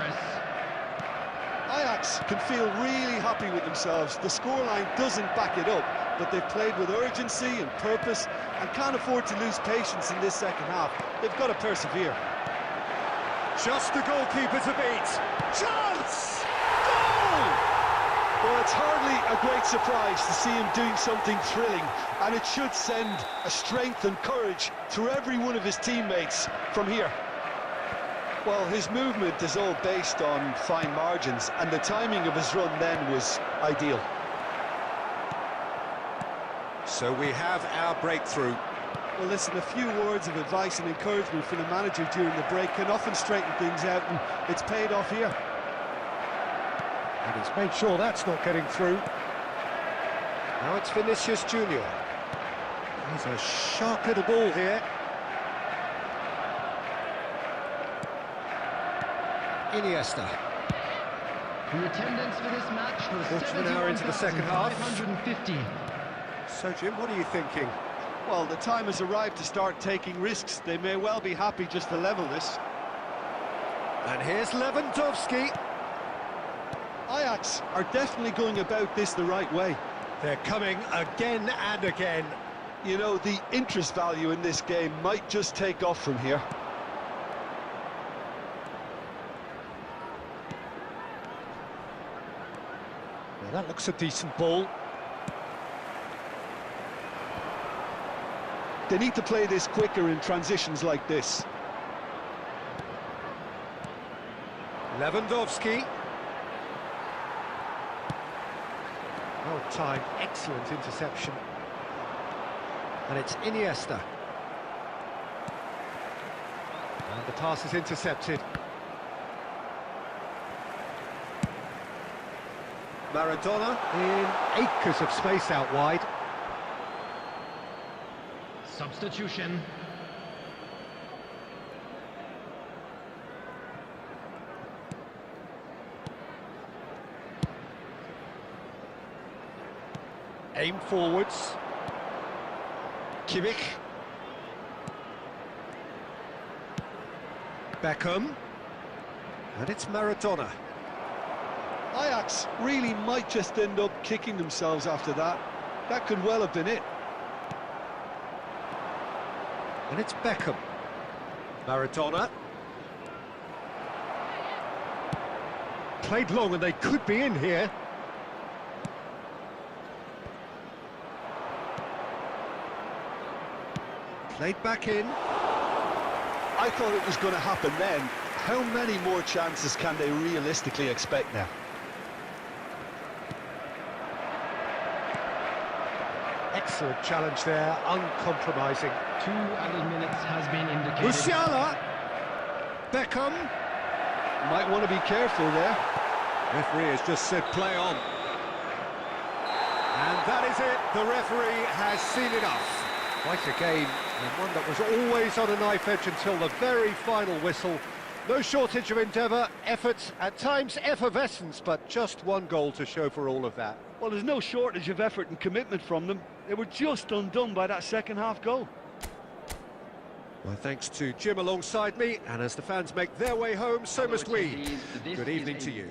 Ajax can feel really happy with themselves. The scoreline doesn't back it up, but they've played with urgency and purpose and can't afford to lose patience in this second half. They've got to persevere. Just the goalkeeper to beat. Chance! Goal! Well, it's hardly a great surprise to see him doing something thrilling, and it should send a strength and courage through every one of his teammates from here. Well, his movement is all based on fine margins, and the timing of his run then was ideal. So we have our breakthrough. Well, listen, a few words of advice and encouragement from the manager during the break can often straighten things out, and it's paid off here. And he's made sure that's not getting through. Now it's Vinicius Junior. He's a sharp little ball here. Iniesta. The attendance for this match was Quarter of an hour into the second half. 7,550. So, Jim, what are you thinking? Well, the time has arrived to start taking risks. They may well be happy just to level this. And here's Lewandowski. Ajax are definitely going about this the right way. They're coming again and again. You know, the interest value in this game might just take off from here. Well, that looks a decent ball. They need to play this quicker in transitions like this. Lewandowski. Well timed, excellent interception. And it's Iniesta. And the pass is intercepted. Maradona in acres of space out wide. Substitution. Aim forwards. Kimmich. Beckham. And it's Maradona. Ajax really might just end up kicking themselves after that. That could well have been it. And it's Beckham. Maradona. Played long and they could be in here. Played back in. I thought it was going to happen then. How many more chances can they realistically expect now? Excellent challenge there, uncompromising. 2 added minutes has been indicated. Musiala. Beckham. Might want to be careful there. Referee has just said play on. And that is it. The referee has seen enough. Quite a game, and one that was always on a knife edge until the very final whistle. No shortage of endeavour, effort, at times effervescence, but just one goal to show for all of that. Well, there's no shortage of effort and commitment from them. They were just undone by that second half goal. Well, thanks to Jim alongside me, and as the fans make their way home, so must we. Good evening to you.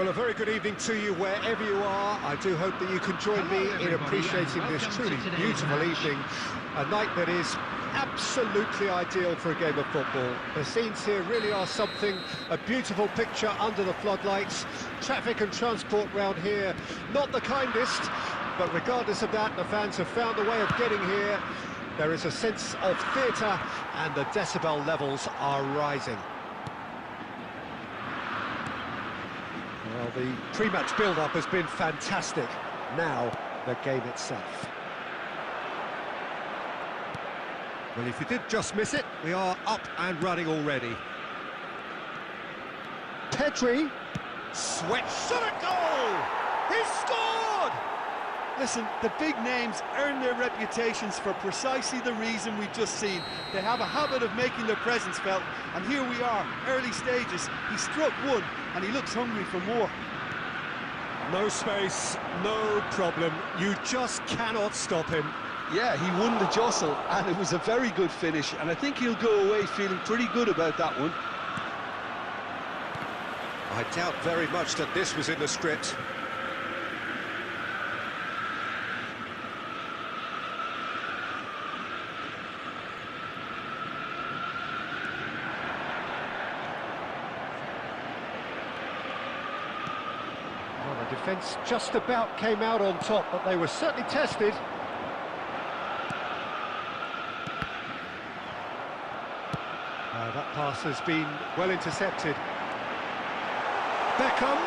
Well, a very good evening to you wherever you are. I do hope that you can join me in appreciating this truly beautiful evening. A night that is absolutely ideal for a game of football. The scenes here really are something, a beautiful picture under the floodlights. Traffic and transport round here, not the kindest, but regardless of that, the fans have found a way of getting here. There is a sense of theatre and the decibel levels are rising. Well, the pre-match build-up has been fantastic. Now, the game itself. Well, if you did just miss it, we are up and running already. Pedri, sweats on a goal! He's scored! Listen, the big names earn their reputations for precisely the reason we've just seen. They have a habit of making their presence felt, and here we are, early stages. He struck one, and he looks hungry for more. No space, no problem. You just cannot stop him. Yeah, he won the jostle, and it was a very good finish, and I think he'll go away feeling pretty good about that one. I doubt very much that this was in the script. Well, the defence just about came out on top, but they were certainly tested. That pass has been well intercepted. Beckham.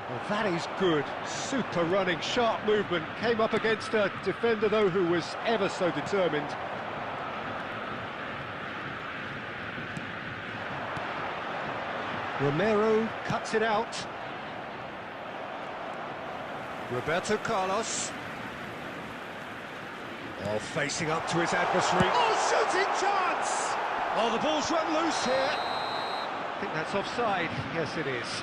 Well, that is good. Super running, sharp movement. Came up against a defender, though, who was ever so determined. Romero cuts it out. Roberto Carlos. Oh, facing up to his adversary. Oh, shooting chance! Oh, the ball's run loose here. I think that's offside. Yes, it is.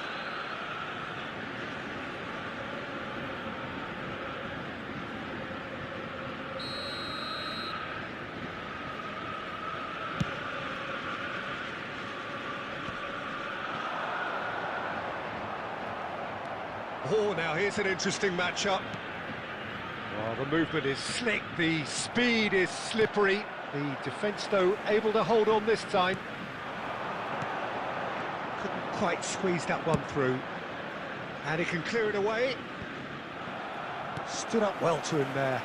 Oh, now here's an interesting matchup. Well, the movement is slick, the speed is slippery. The defence, though, able to hold on this time. Couldn't quite squeeze that one through. And he can clear it away. Stood up well to him there.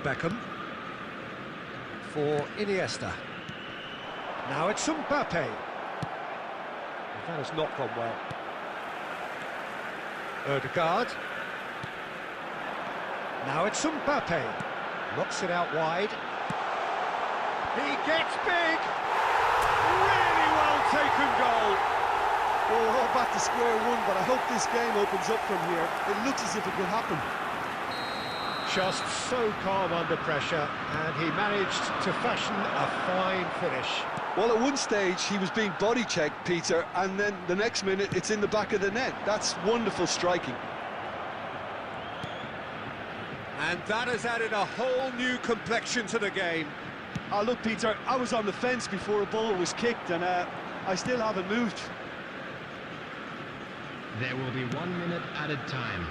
Beckham. For Iniesta. Now it's Mbappe. That has not gone well. Odegaard. Now it's Mbappe. Knocks it out wide. He gets big! Really well taken goal! Well, we're all back to square one, but I hope this game opens up from here. It looks as if it could happen. Just so calm under pressure, and he managed to fashion a fine finish. Well, at one stage, he was being body-checked, Peter, and then the next minute, it's in the back of the net. That's wonderful striking. And that has added a whole new complexion to the game. Oh, look, Peter, I was on the fence before a ball was kicked, and I still haven't moved. There will be 1 minute added time.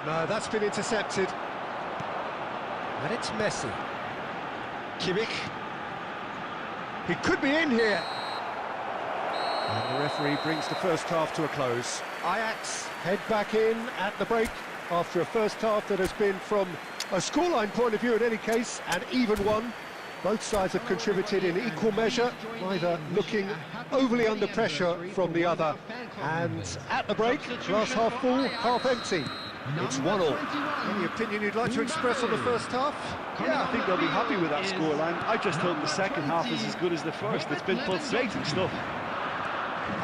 No, that's been intercepted. And it's Messi. Kimmich. He could be in here. And the referee brings the first half to a close. Ajax head back in at the break after a first half that has been, from a scoreline point of view in any case, an even one. Both sides have contributed in equal measure, neither looking overly under pressure from the other. And at the break, glass half full, half empty. It's 1-1. Any opinion you'd like to express on the first half? Yeah, I think they'll be happy with that scoreline. I just hope the second half is as good as the first. It's been pulsating stuff.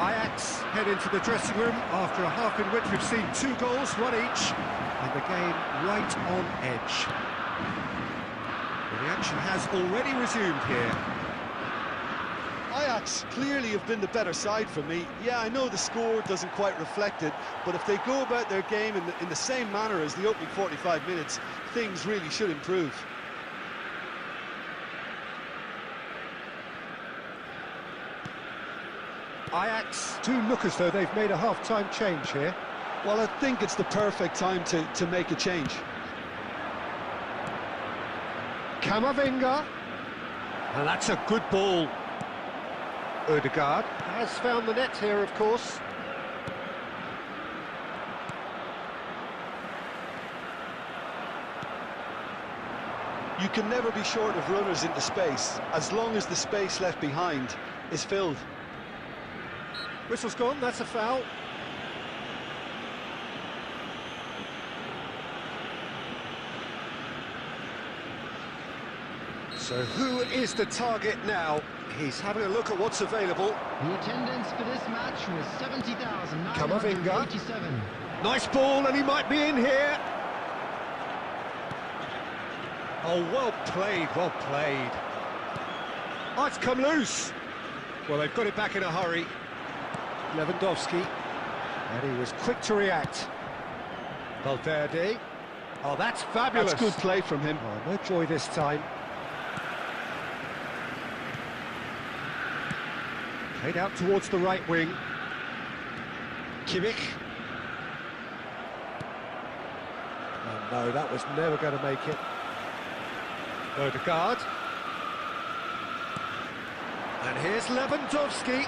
Ajax head into the dressing room after a half in which we've seen 2 goals, 1 each, and the game right on edge. Well, the action has already resumed here. Ajax clearly have been the better side for me. Yeah, I know the score doesn't quite reflect it, but if they go about their game in the same manner as the opening 45 minutes, things really should improve. Ajax do look as though they've made a half-time change here. Well, I think it's the perfect time to make a change. Camavinga. And that's a good ball. Odegaard has found the net here, of course. You can never be short of runners into space, as long as the space left behind is filled. Whistle's gone, that's a foul. So who is the target now? He's having a look at what's available. The attendance for this match was 70,987. Nice ball, and he might be in here. Oh, well played, well played. Oh, it's come loose. Well, they've got it back in a hurry. Lewandowski, and he was quick to react. Valverde. Oh, that's fabulous. That's good play from him. Oh, no joy this time. Played out towards the right wing. Kimmich. Oh, no, that was never going to make it. Odegaard. And here's Lewandowski.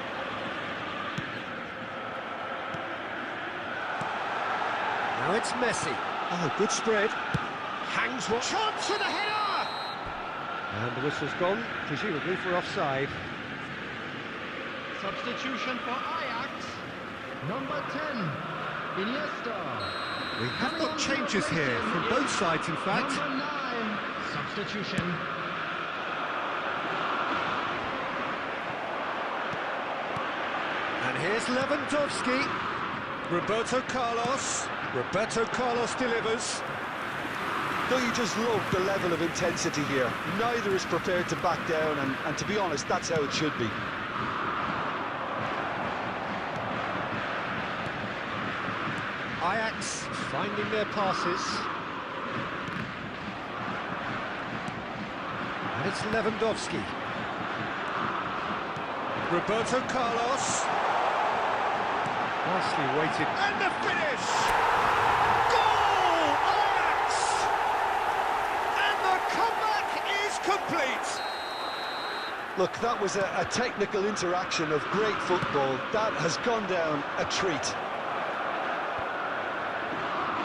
Now it's Messi. Oh, good spread. Hangs one. Chance for the header! And the whistle's gone, presumably for offside. Substitution for Ajax, number 10, Iniesta. We have got changes here from both sides, in fact. Number 9, substitution. And here's Lewandowski. Roberto Carlos. Roberto Carlos delivers. Don't you just love the level of intensity here? Neither is prepared to back down, and to be honest, that's how it should be. Ajax finding their passes. And it's Lewandowski. Roberto Carlos. Nicely weighted. And the finish! Goal! Ajax! And the comeback is complete! Look, that was a technical interaction of great football. That has gone down a treat.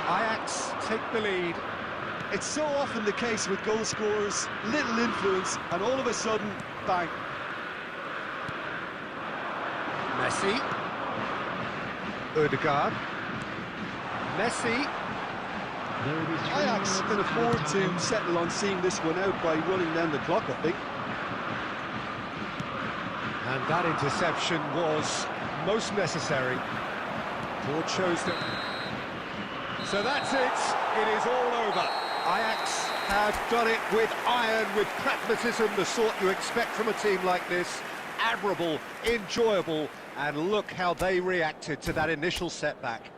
Ajax take the lead. It's so often the case with goal scorers, little influence, and all of a sudden, bang. Messi. Odegaard. Messi. Ajax can afford to settle on seeing this one out by running down the clock, I think. And that interception was most necessary. Ford chose to... So that's it. It is all over. Ajax have done it with iron, with pragmatism, the sort you expect from a team like this. Admirable, enjoyable, and look how they reacted to that initial setback.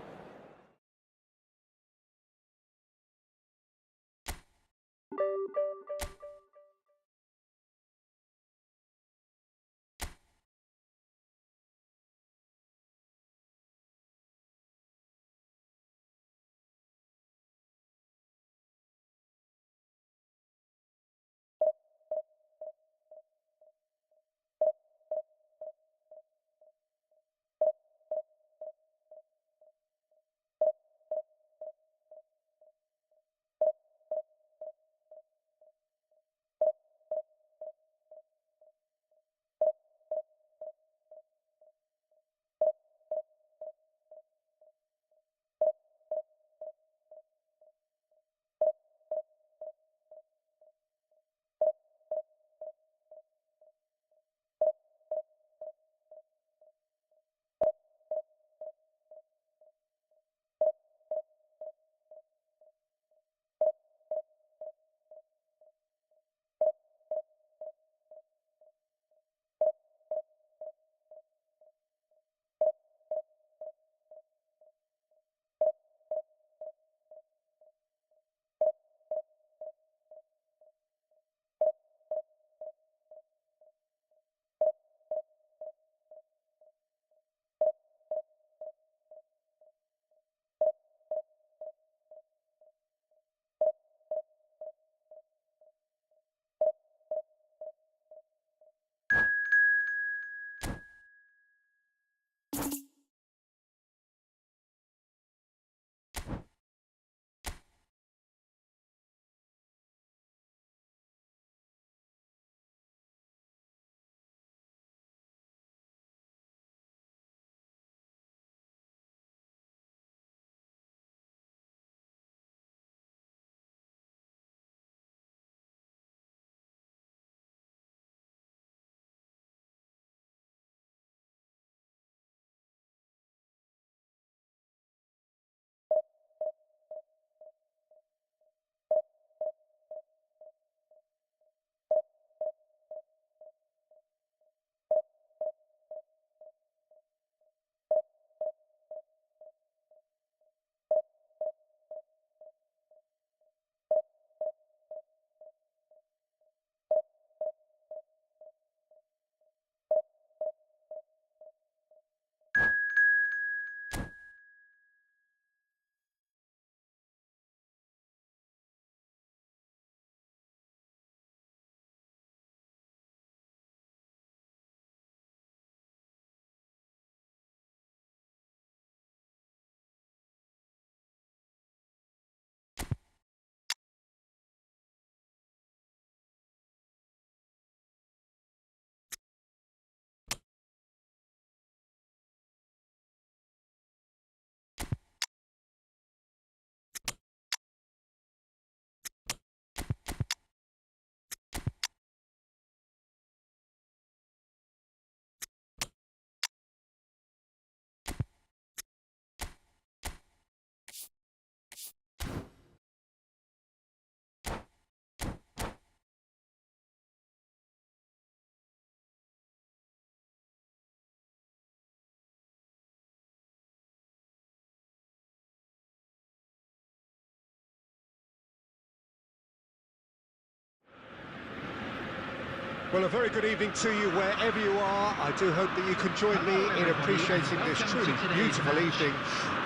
Well, a very good evening to you wherever you are. I do hope that you can join me in appreciating this truly beautiful evening.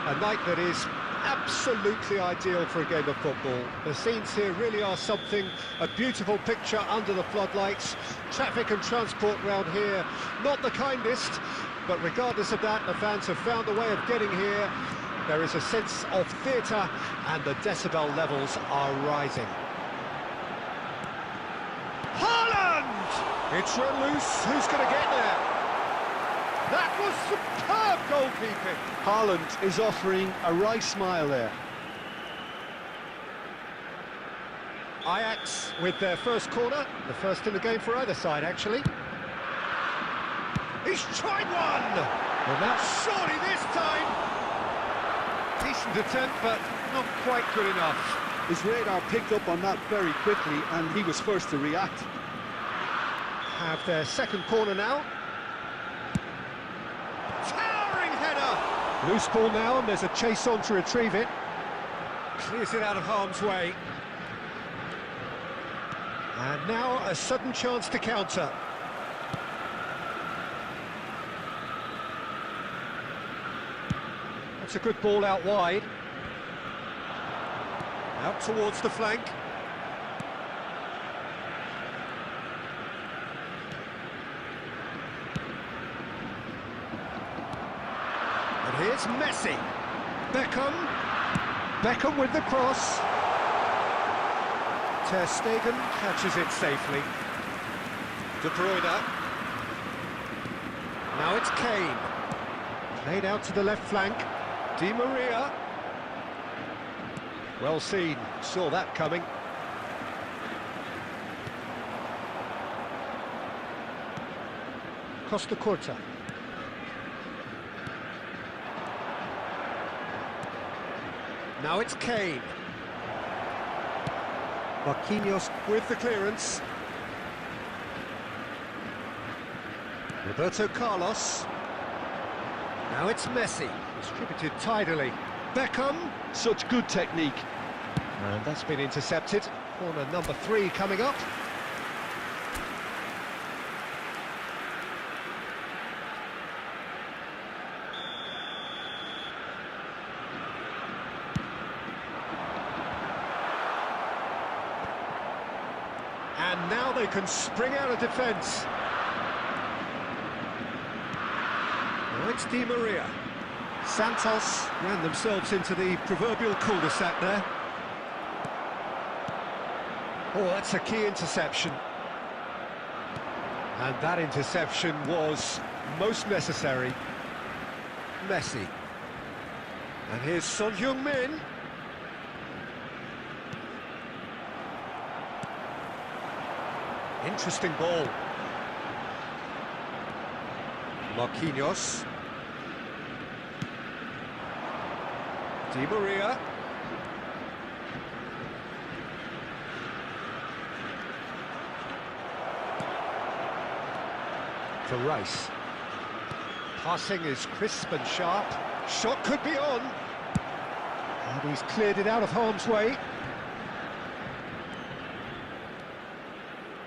A night that is absolutely ideal for a game of football. The scenes here really are something, a beautiful picture under the floodlights. Traffic and transport round here, not the kindest, but regardless of that, the fans have found a way of getting here. There is a sense of theatre and the decibel levels are rising. It's run loose, who's going to get there? That was superb goalkeeping. Haaland is offering a wry smile there. Ajax with their first corner, the first in the game for either side actually. He's tried one! And that's surely this time. Decent attempt, but not quite good enough. His radar picked up on that very quickly and he was first to react. Have their second corner now. Towering header! Loose ball now, and there's a chase on to retrieve it. Clears it out of harm's way. And now a sudden chance to counter. That's a good ball out wide. Out towards the flank. Here's Messi. Beckham with the cross. Ter Stegen catches it safely. De Bruyne. Now it's Kane. Played out to the left flank. Di Maria. Well seen, saw that coming. Costa Curta. Now it's Kane. Marquinhos with the clearance. Roberto Carlos. Now it's Messi. Distributed tidily. Beckham. Such good technique. And that's been intercepted. Corner number 3 coming up. And now they can spring out of defence. Now it's Di Maria. Santos ran themselves into the proverbial cul-de-sac there. Oh, that's a key interception. And that interception was most necessary. Messi. And here's Son Heung-min. Interesting ball. Marquinhos. Di Maria. For Rice. Passing is crisp and sharp. Shot could be on. And he's cleared it out of harm's way.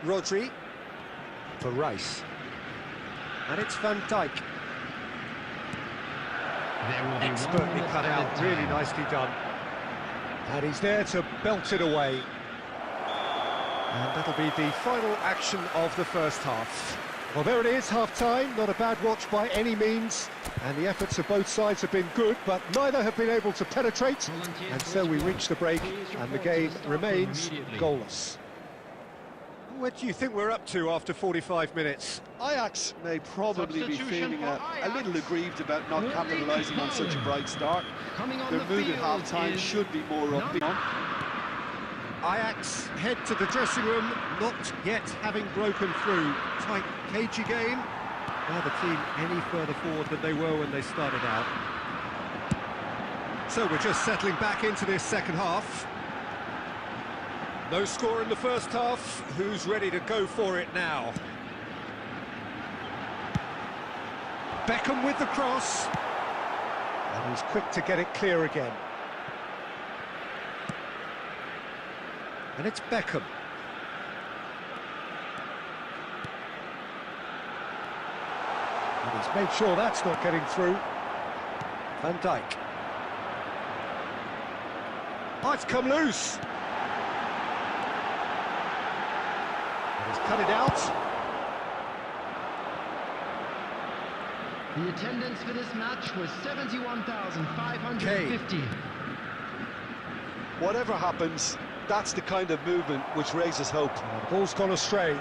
Rodri for Rice, and it's Van Dijk. Expertly cut out, really nicely done. And he's there to belt it away. And that'll be the final action of the first half. Well, there it is, half-time. Not a bad watch by any means. And the efforts of both sides have been good, but neither have been able to penetrate. And so we reach the break, and the game remains goalless. What do you think we're up to after 45 minutes? Ajax may probably be feeling a little aggrieved about not capitalising on such a bright start. Their mood at half-time should be more upbeat. Ajax head to the dressing room, not yet having broken through. Tight, cagey game. Now the team any further forward than they were when they started out. So we're just settling back into this second half. No score in the first half. Who's ready to go for it now? Beckham with the cross. And he's quick to get it clear again. And it's Beckham. And he's made sure that's not getting through. Van Dijk. Oh, it's come loose. And he's cut it out. The attendance for this match was 71,550. Whatever happens, that's the kind of movement which raises hope. The ball's gone astray.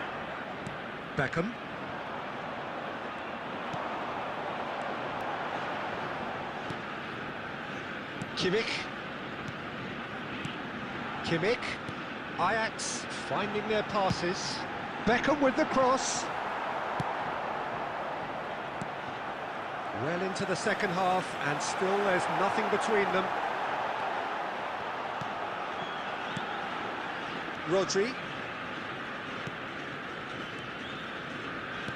Beckham. Kimmich. Ajax finding their passes. Beckham with the cross. Well into the second half, and still there's nothing between them. Rodri.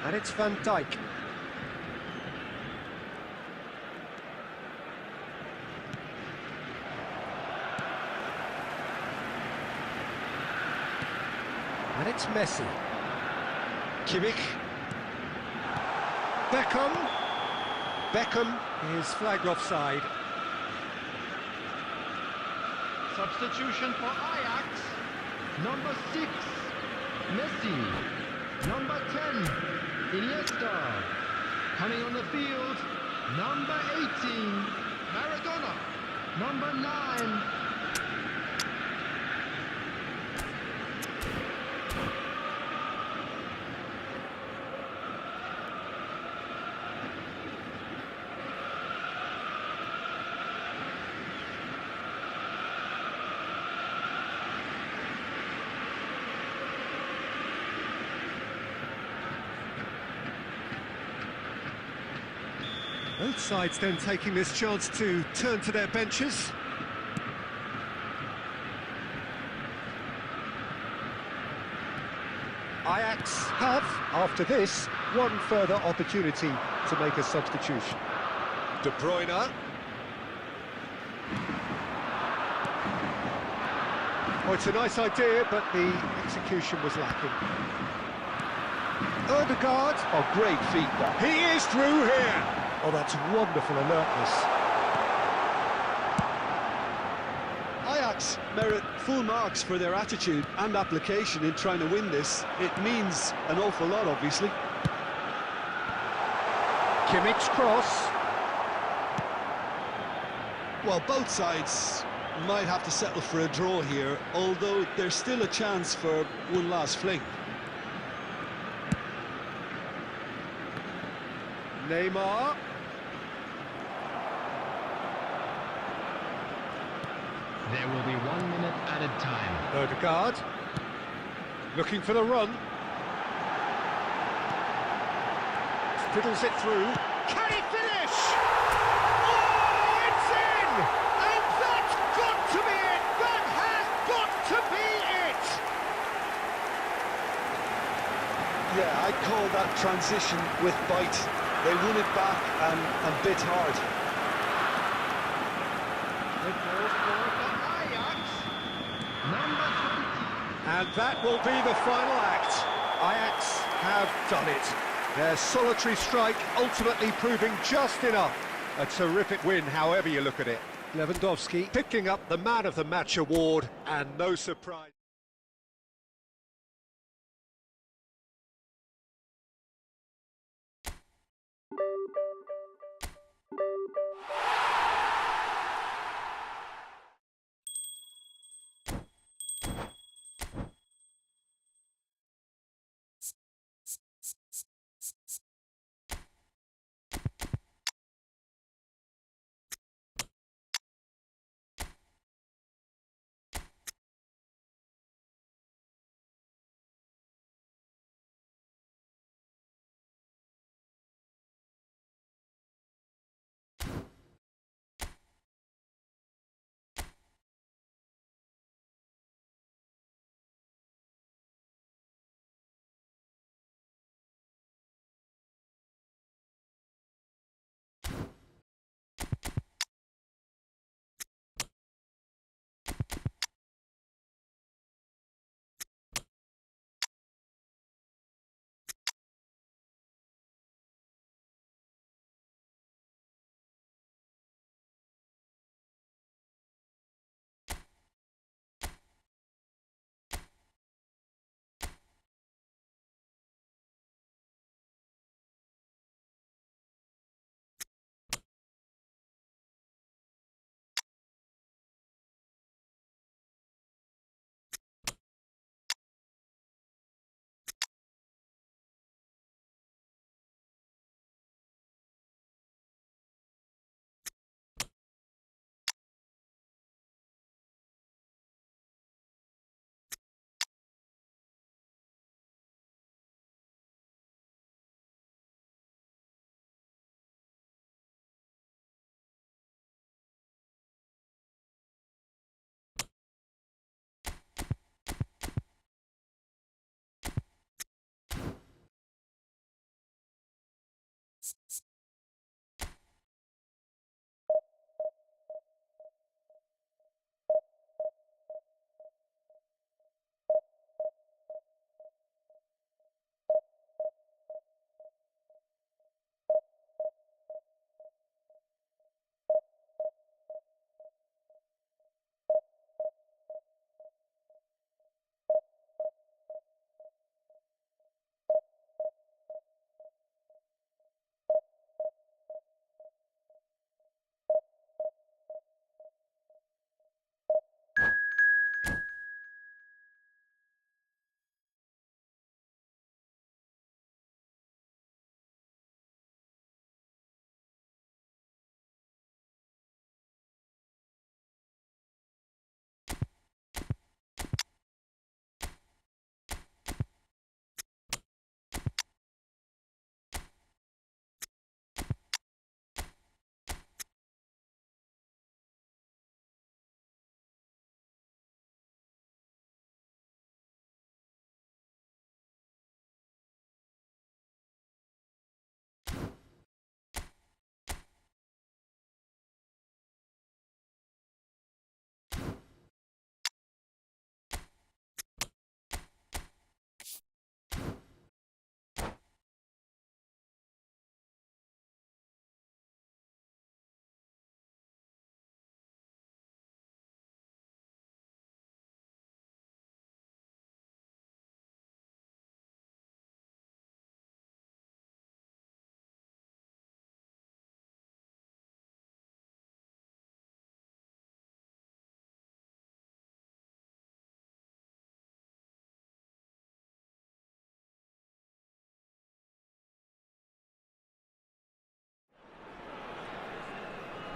And it's Van Dijk. And it's Messi. Kimmich. Beckham. Beckham is flagged offside. Substitution for Ajax. Number 6, Messi. Number 10, Iniesta. Coming on the field, number 18, Maradona. Number 9. Both sides then taking this chance to turn to their benches. Ajax have, after this, one further opportunity to make a substitution. De Bruyne. Oh, it's a nice idea, but the execution was lacking. Odegaard. Oh, great feet, that. He is through here. Oh, that's wonderful alertness. Ajax merit full marks for their attitude and application in trying to win this. It means an awful lot, obviously. Kimmich's cross. Well, both sides might have to settle for a draw here, although there's still a chance for one last fling. Neymar. There will be 1 minute added time. Odegaard. Looking for the run. Fiddles it through. Can he finish? Oh, it's in! And that's got to be it! That has got to be it! Yeah, I'd call that transition with bite. They won it back and bit hard. And that will be the final act. Ajax have done it. Their solitary strike ultimately proving just enough. A terrific win, however you look at it. Lewandowski picking up the Man of the Match award, and no surprise.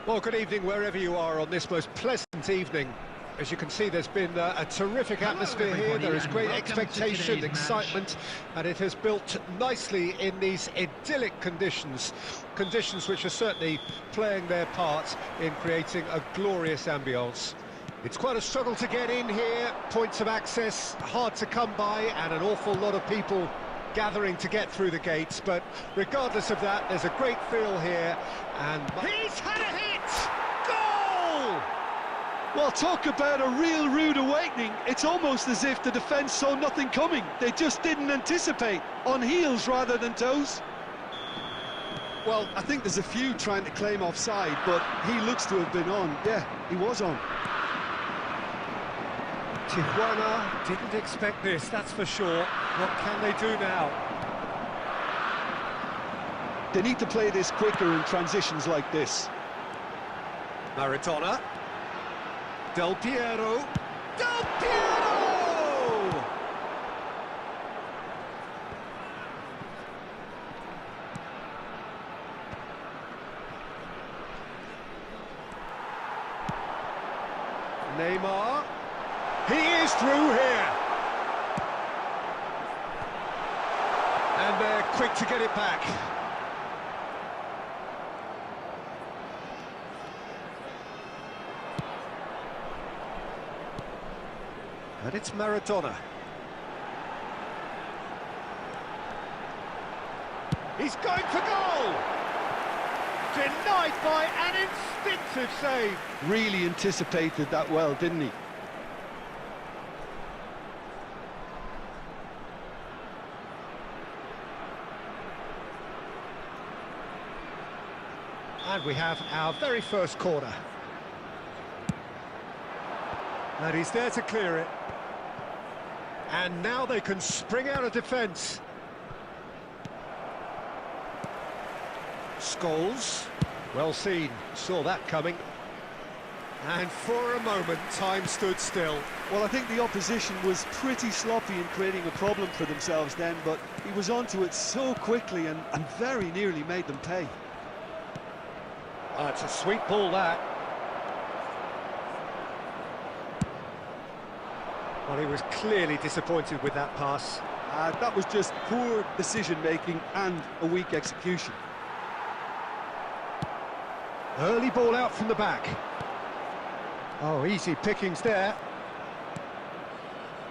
Well, good evening wherever you are on this most pleasant evening. As you can see, there's been a terrific atmosphere here. There is great expectation, excitement, and it has built nicely in these idyllic conditions. Conditions which are certainly playing their part in creating a glorious ambience. It's quite a struggle to get in here, points of access hard to come by, and an awful lot of people gathering to get through the gates, but regardless of that, there's a great feel here, and he's had a hit! Goal! Well, talk about a real rude awakening. It's almost as if the defence saw nothing coming. They just didn't anticipate, on heels rather than toes. Well, I think there's a few trying to claim offside, but he looks to have been on. Yeah, he was on. Tijuana didn't expect this, that's for sure. What can they do now? They need to play this quicker in transitions like this. Maradona. Del Piero. Del Piero! Neymar. He is through here. And they're quick to get it back. And it's Maradona. He's going for goal! Denied by an instinctive save. Really anticipated that well, didn't he? And we have our very first corner. And he's there to clear it. And now they can spring out of defence. Scholes, well seen, saw that coming. And for a moment, time stood still. Well, I think the opposition was pretty sloppy in creating a problem for themselves then, but he was onto it so quickly and very nearly made them pay. It's a sweet ball, that. Well, he was clearly disappointed with that pass. That was just poor decision-making and a weak execution. Early ball out from the back. Oh, easy pickings there.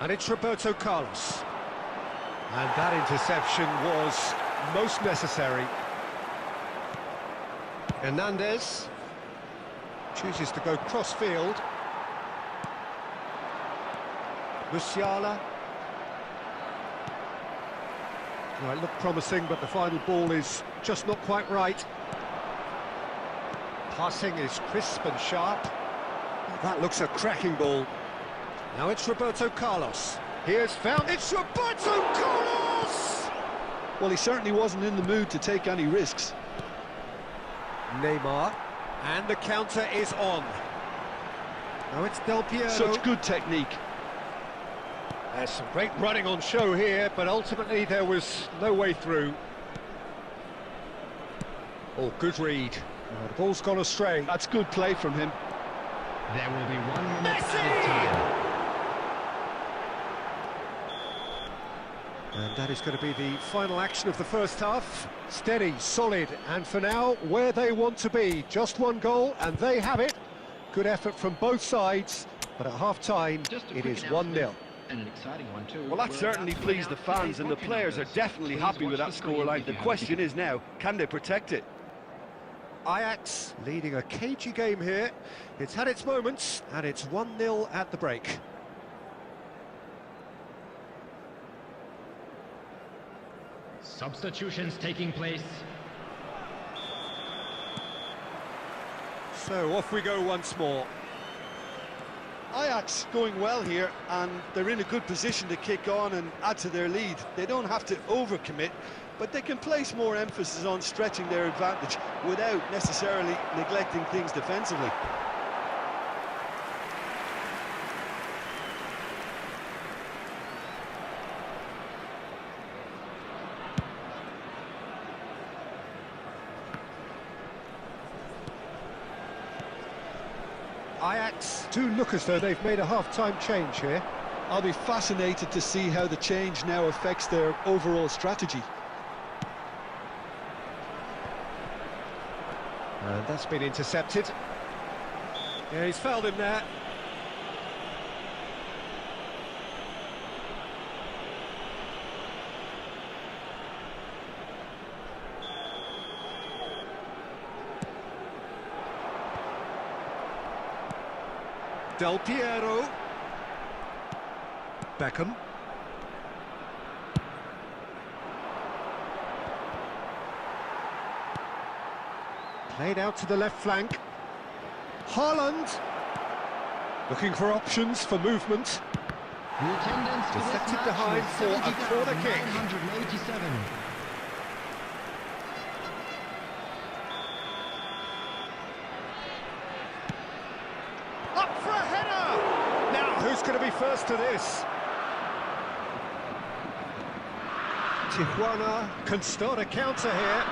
And it's Roberto Carlos. And that interception was most necessary. Hernandez chooses to go cross-field. Musiala. Well, it looked promising, but the final ball is just not quite right. Passing is crisp and sharp. That looks a cracking ball. Now it's Roberto Carlos. Here's found. It's Roberto Carlos! Well, he certainly wasn't in the mood to take any risks. Neymar. And the counter is on. Now it's Del Piero. Such good technique. There's some great running on show here, but ultimately there was no way through. Oh, good read. Oh, the ball's gone astray. That's good play from him. There will be 1 minute added time. And that is going to be the final action of the first half. Steady, solid, and for now, where they want to be. Just one goal, and they have it. Good effort from both sides, but at half-time, it is 1-0. And an exciting one too. Well, that certainly pleased the fans, and the players are definitely happy with that scoreline. The question is now, can they protect it? Ajax leading a cagey game here. It's had its moments, and it's 1-0 at the break. Substitutions taking place. So off we go once more. Ajax going well here, and they're in a good position to kick on and add to their lead. They don't have to overcommit, but they can place more emphasis on stretching their advantage without necessarily neglecting things defensively. Ajax do look as though they've made a half-time change here. I'll be fascinated to see how the change now affects their overall strategy. And that's been intercepted. Yeah, he's fouled him there. Del Piero. Beckham. Played out to the left flank. Haaland. Looking for options for movement. The attendance for this Deflected match behind was for a corner kick. 70,987. Up for a header! Now, who's going to be first to this? Tijuana can start a counter here.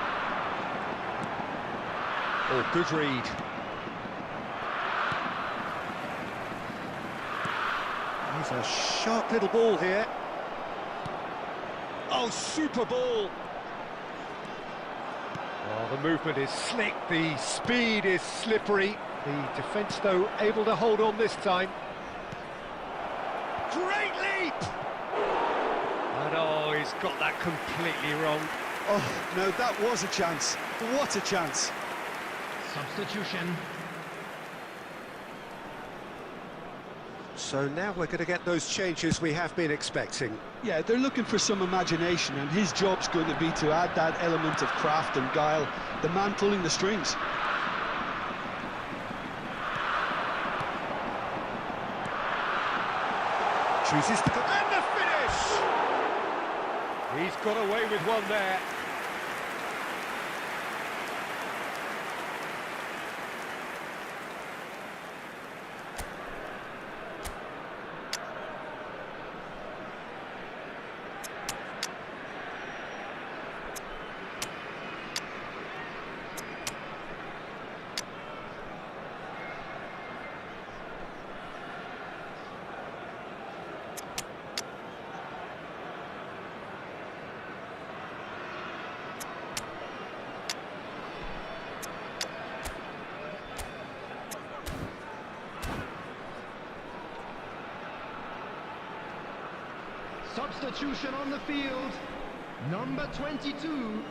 Oh, good read. He's a sharp little ball here. Oh, super ball. Oh, the movement is slick, the speed is slippery. The defence, though, able to hold on this time. Great leap! And oh, he's got that completely wrong. Oh, no, that was a chance. What a chance. Substitution. So now we're going to get those changes we have been expecting. Yeah, they're looking for some imagination, and his job's going to be to add that element of craft and guile, the man pulling the strings. Chooses to go, and the finish! He's got away with one there. Substitution on the field. Number 22,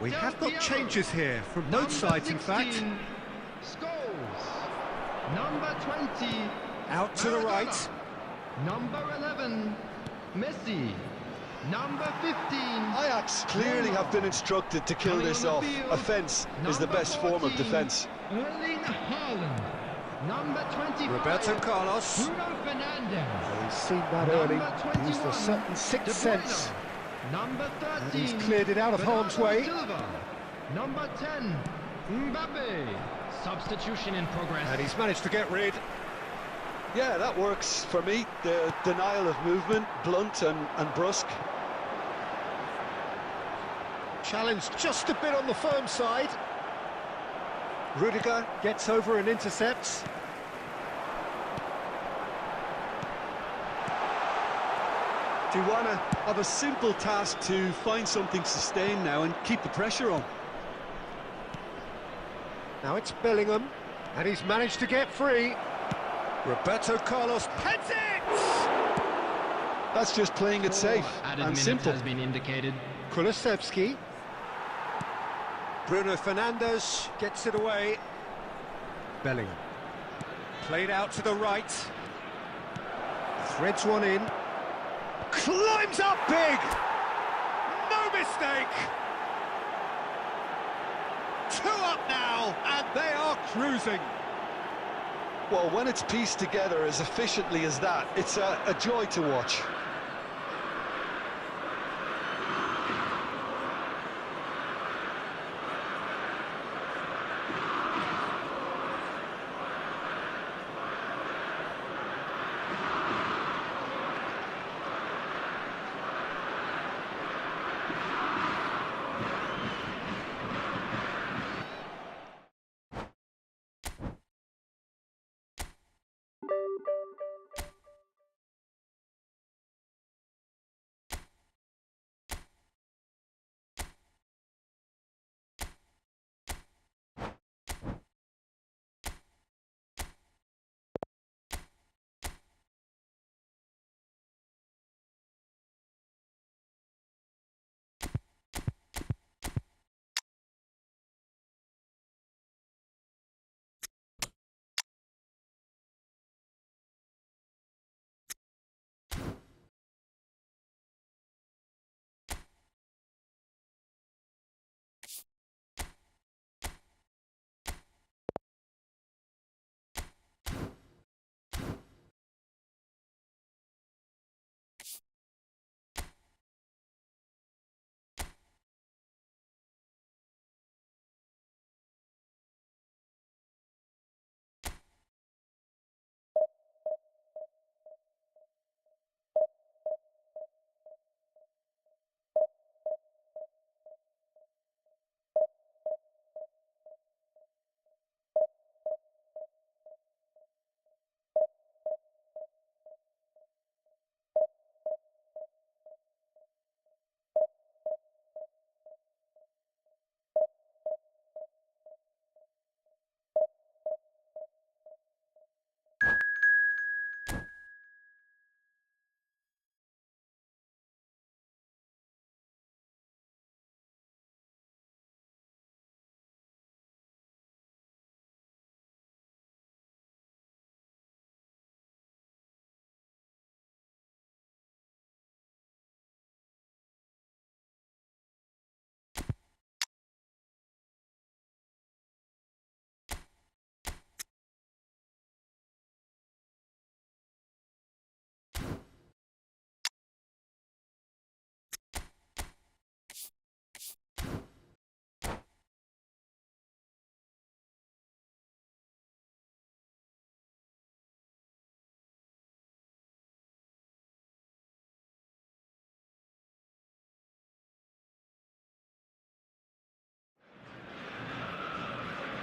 We Del have got Piero. changes here from both Number sides, in fact. 16, Scholes. Number 20, Out to the Maradona. right. Number 11, Messi. Number 15, Ajax clearly have been instructed to kill Coming this on the off. field, Offence is the number best form of 14, defence. Erling Haaland. Number 25, Roberto Carlos. Bruno Fernandes. He's seen that Number early. Used a 21, certain De sixth Bruyne. sense. Number 13, And he's cleared it out of harm's Bernardo way. Silva. Number 10, Mbappe. Substitution in progress. And he's managed to get rid. Yeah, that works for me. The denial of movement, blunt and brusque. Challenged just a bit on the firm side. Rudiger gets over and intercepts. Tijuana have a simple task to find something sustained now and keep the pressure on. Now it's Bellingham, and he's managed to get free. Roberto Carlos heads it! That's just playing it safe Added and minutes simple. has been indicated. Kulusevski. Bruno Fernandes gets it away. Bellingham. Played out to the right. Threads one in. Climbs up big! No mistake! 2 up now, and they are cruising. Well, when it's pieced together as efficiently as that, it's a joy to watch.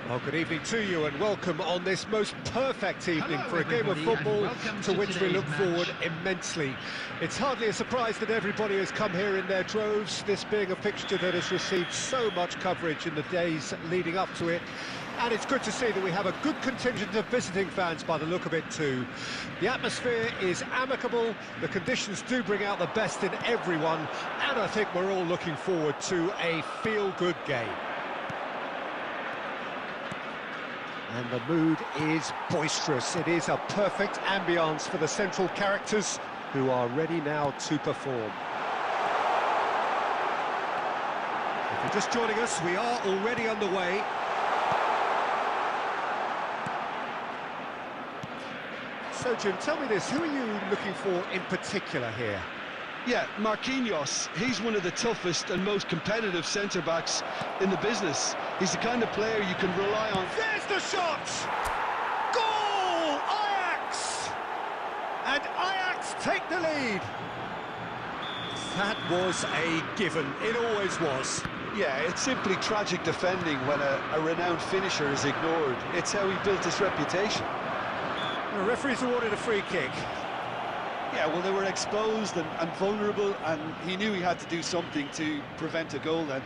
Well, good evening to you and welcome on this most perfect evening Hello, for a game of everybody, football and welcome to to which we today's look match. forward immensely. It's hardly a surprise that everybody has come here in their droves, this being a fixture that has received so much coverage in the days leading up to it. And it's good to see that we have a good contingent of visiting fans by the look of it too. The atmosphere is amicable, the conditions do bring out the best in everyone, and I think we're all looking forward to a feel-good game. And the mood is boisterous. It is a perfect ambience for the central characters who are ready now to perform. If you're just joining us, we are already underway. So, Jim, tell me this, who are you looking for in particular here? Yeah, Marquinhos, he's one of the toughest and most competitive centre-backs in the business. He's the kind of player you can rely on. There's the shot! Goal! Ajax! And Ajax take the lead. That was a given, it always was. Yeah, it's simply tragic defending when a renowned finisher is ignored. It's how he built his reputation. The referee's awarded a free kick. Yeah, well, they were exposed and vulnerable, and he knew he had to do something to prevent a goal then.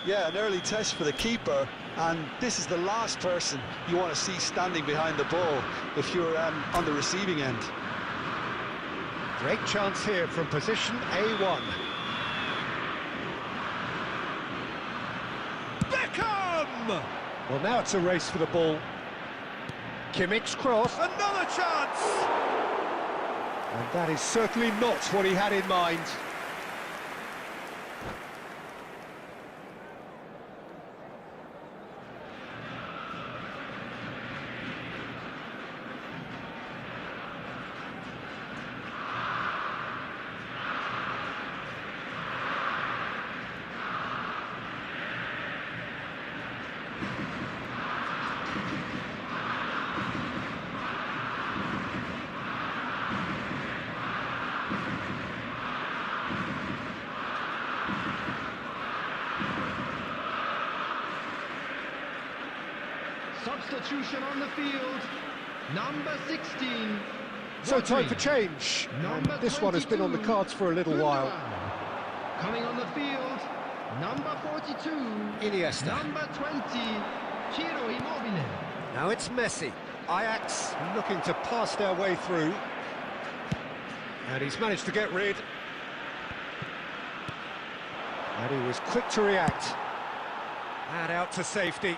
Yeah, an early test for the keeper, and this is the last person you want to see standing behind the ball if you're on the receiving end. Great chance here from position A1. Beckham! Well, now it's a race for the ball. Kimmich's cross, another chance! And that is certainly not what he had in mind. Substitution on the field, number 16. So time for Rodri. change. Number And this one has been on the 22, cards for a little while. Gundogan. Coming on the field, number 42. Iniesta. Number 20, Ciro Immobile. Now it's Messi. Ajax looking to pass their way through. And he's managed to get rid. And he was quick to react. And out to safety.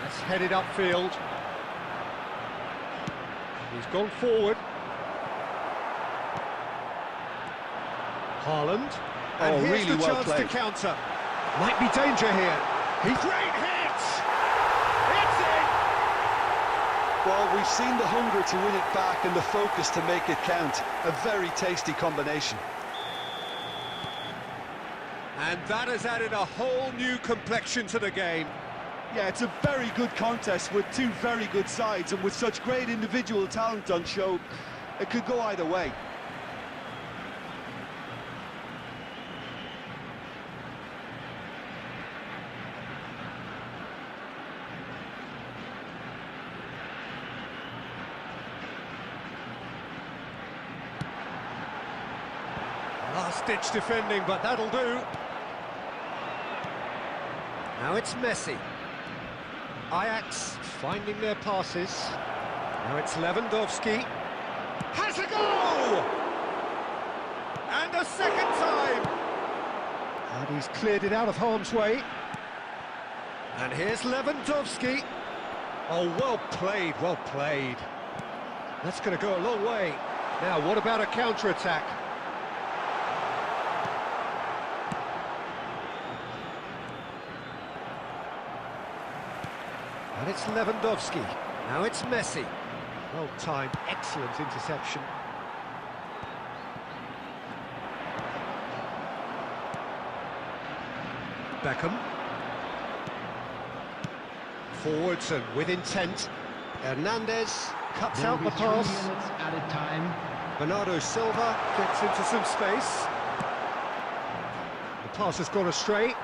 That's headed upfield. He's gone forward. Haaland. And Oh, here's really the well chance played. to counter. Might be danger here. Great hit! It's in! Well, we've seen the hunger to win it back and the focus to make it count. A very tasty combination. And that has added a whole new complexion to the game. Yeah, it's a very good contest with two very good sides, and with such great individual talent on show, it could go either way. Last-ditch defending, but that'll do. Now it's Messi. Ajax finding their passes. Now it's Lewandowski. Has a goal! And a second time! And he's cleared it out of harm's way. And here's Lewandowski. Oh, well played, well played. That's going to go a long way. Now, what about a counter-attack? And it's Lewandowski. Now it's Messi. Well timed, excellent interception. Beckham. Forwards and with intent. Hernandez cuts There'll out be the 3 pass. minutes added time. Bernardo Silva gets into some space. The pass has gone astray.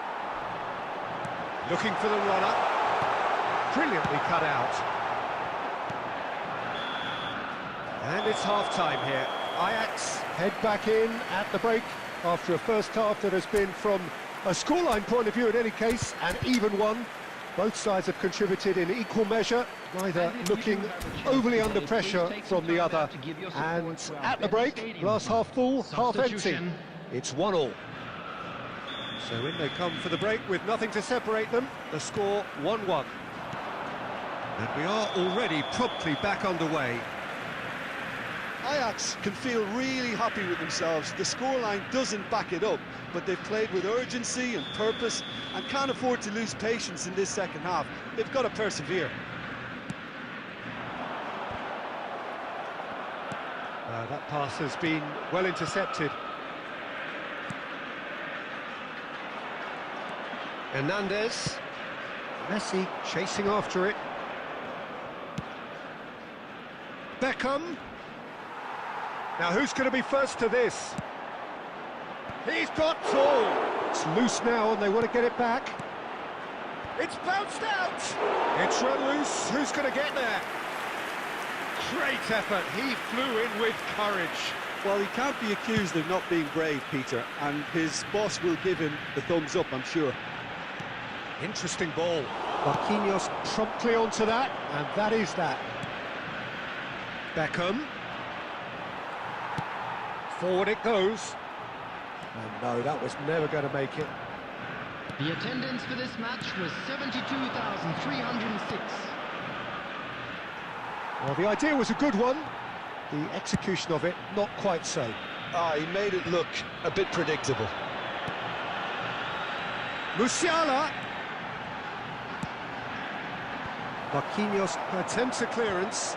Looking for the runner. Brilliantly cut out. And it's half-time here. Ajax head back in at the break after a first half that has been, from a scoreline point of view in any case, an even one. Both sides have contributed in equal measure, neither looking overly under pressure from the other. And at the break, glass half full, half empty. It's 1-1. So in they come for the break with nothing to separate them. The score 1-1. And we are already promptly back underway. Ajax can feel really happy with themselves. The scoreline doesn't back it up, but they've played with urgency and purpose and can't afford to lose patience in this second half. They've got to persevere. That pass has been well intercepted. Hernandez. Messi chasing after it. Beckham. Now who's going to be first to this? He's got all. It's loose now and they want to get it back. It's bounced out. It's run loose. Who's going to get there? Great effort. He flew in with courage. Well, he can't be accused of not being brave, Peter, and his boss will give him the thumbs up, I'm sure. Interesting ball. Marquinhos promptly onto that, and that is that. Beckham. Forward it goes. And no, that was never going to make it. The attendance for this match was 72,306. Well, the idea was a good one. The execution of it, not quite so. He made it look a bit predictable. Musiala. Marquinhos attempts a clearance.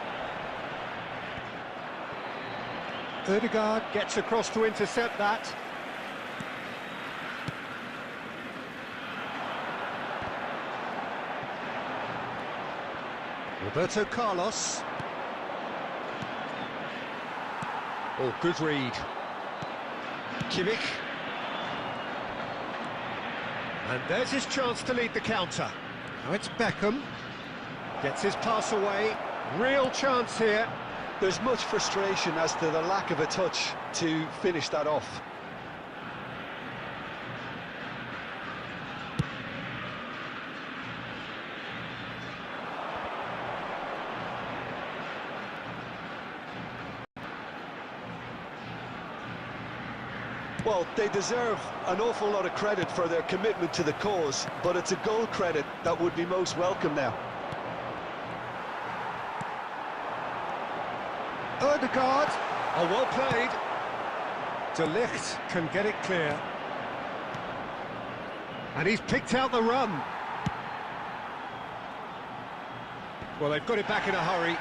Ødegaard gets across to intercept that. Roberto Carlos. Oh, good read. Kimmich. And there's his chance to lead the counter. Now it's Beckham. Gets his pass away. Real chance here. There's much frustration as to the lack of a touch to finish that off. Well, they deserve an awful lot of credit for their commitment to the cause, but it's a goal credit that would be most welcome now. Ødegaard, oh, well played. De Ligt can get it clear. And he's picked out the run. Well, they've got it back in a hurry.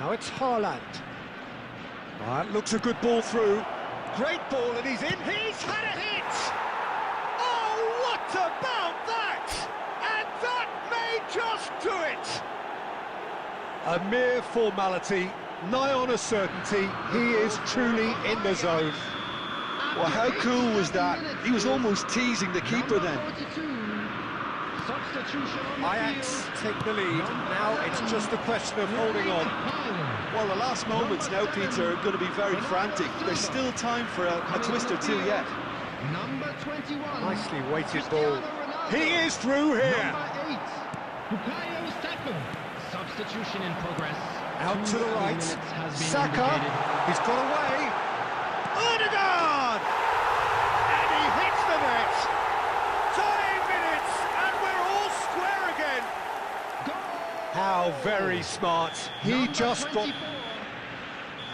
Now it's Haaland. That looks a good ball through. Great ball, and he's in. He's had a hit! Oh, what about that? And that may just do it! A mere formality, nigh on a certainty. He is truly in the zone. Well, how cool was that? He was almost teasing the keeper then. Ajax take the lead. Now it's just a question of holding on. Well, the last moments now, Peter, are going to be very frantic. There's still time for a twist or two yet. Number 21. Nicely weighted ball. He is through here. Number 8. Bukayo Saka. Substitution in progress. Out to the right. Saka. Indicated. He's got away. Ødegaard! And he hits the net. 30 minutes and we're all square again. How very smart. He just got...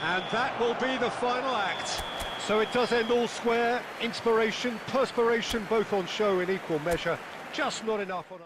And that will be the final act. So it does end all square. Inspiration, perspiration, both on show in equal measure. Just not enough on...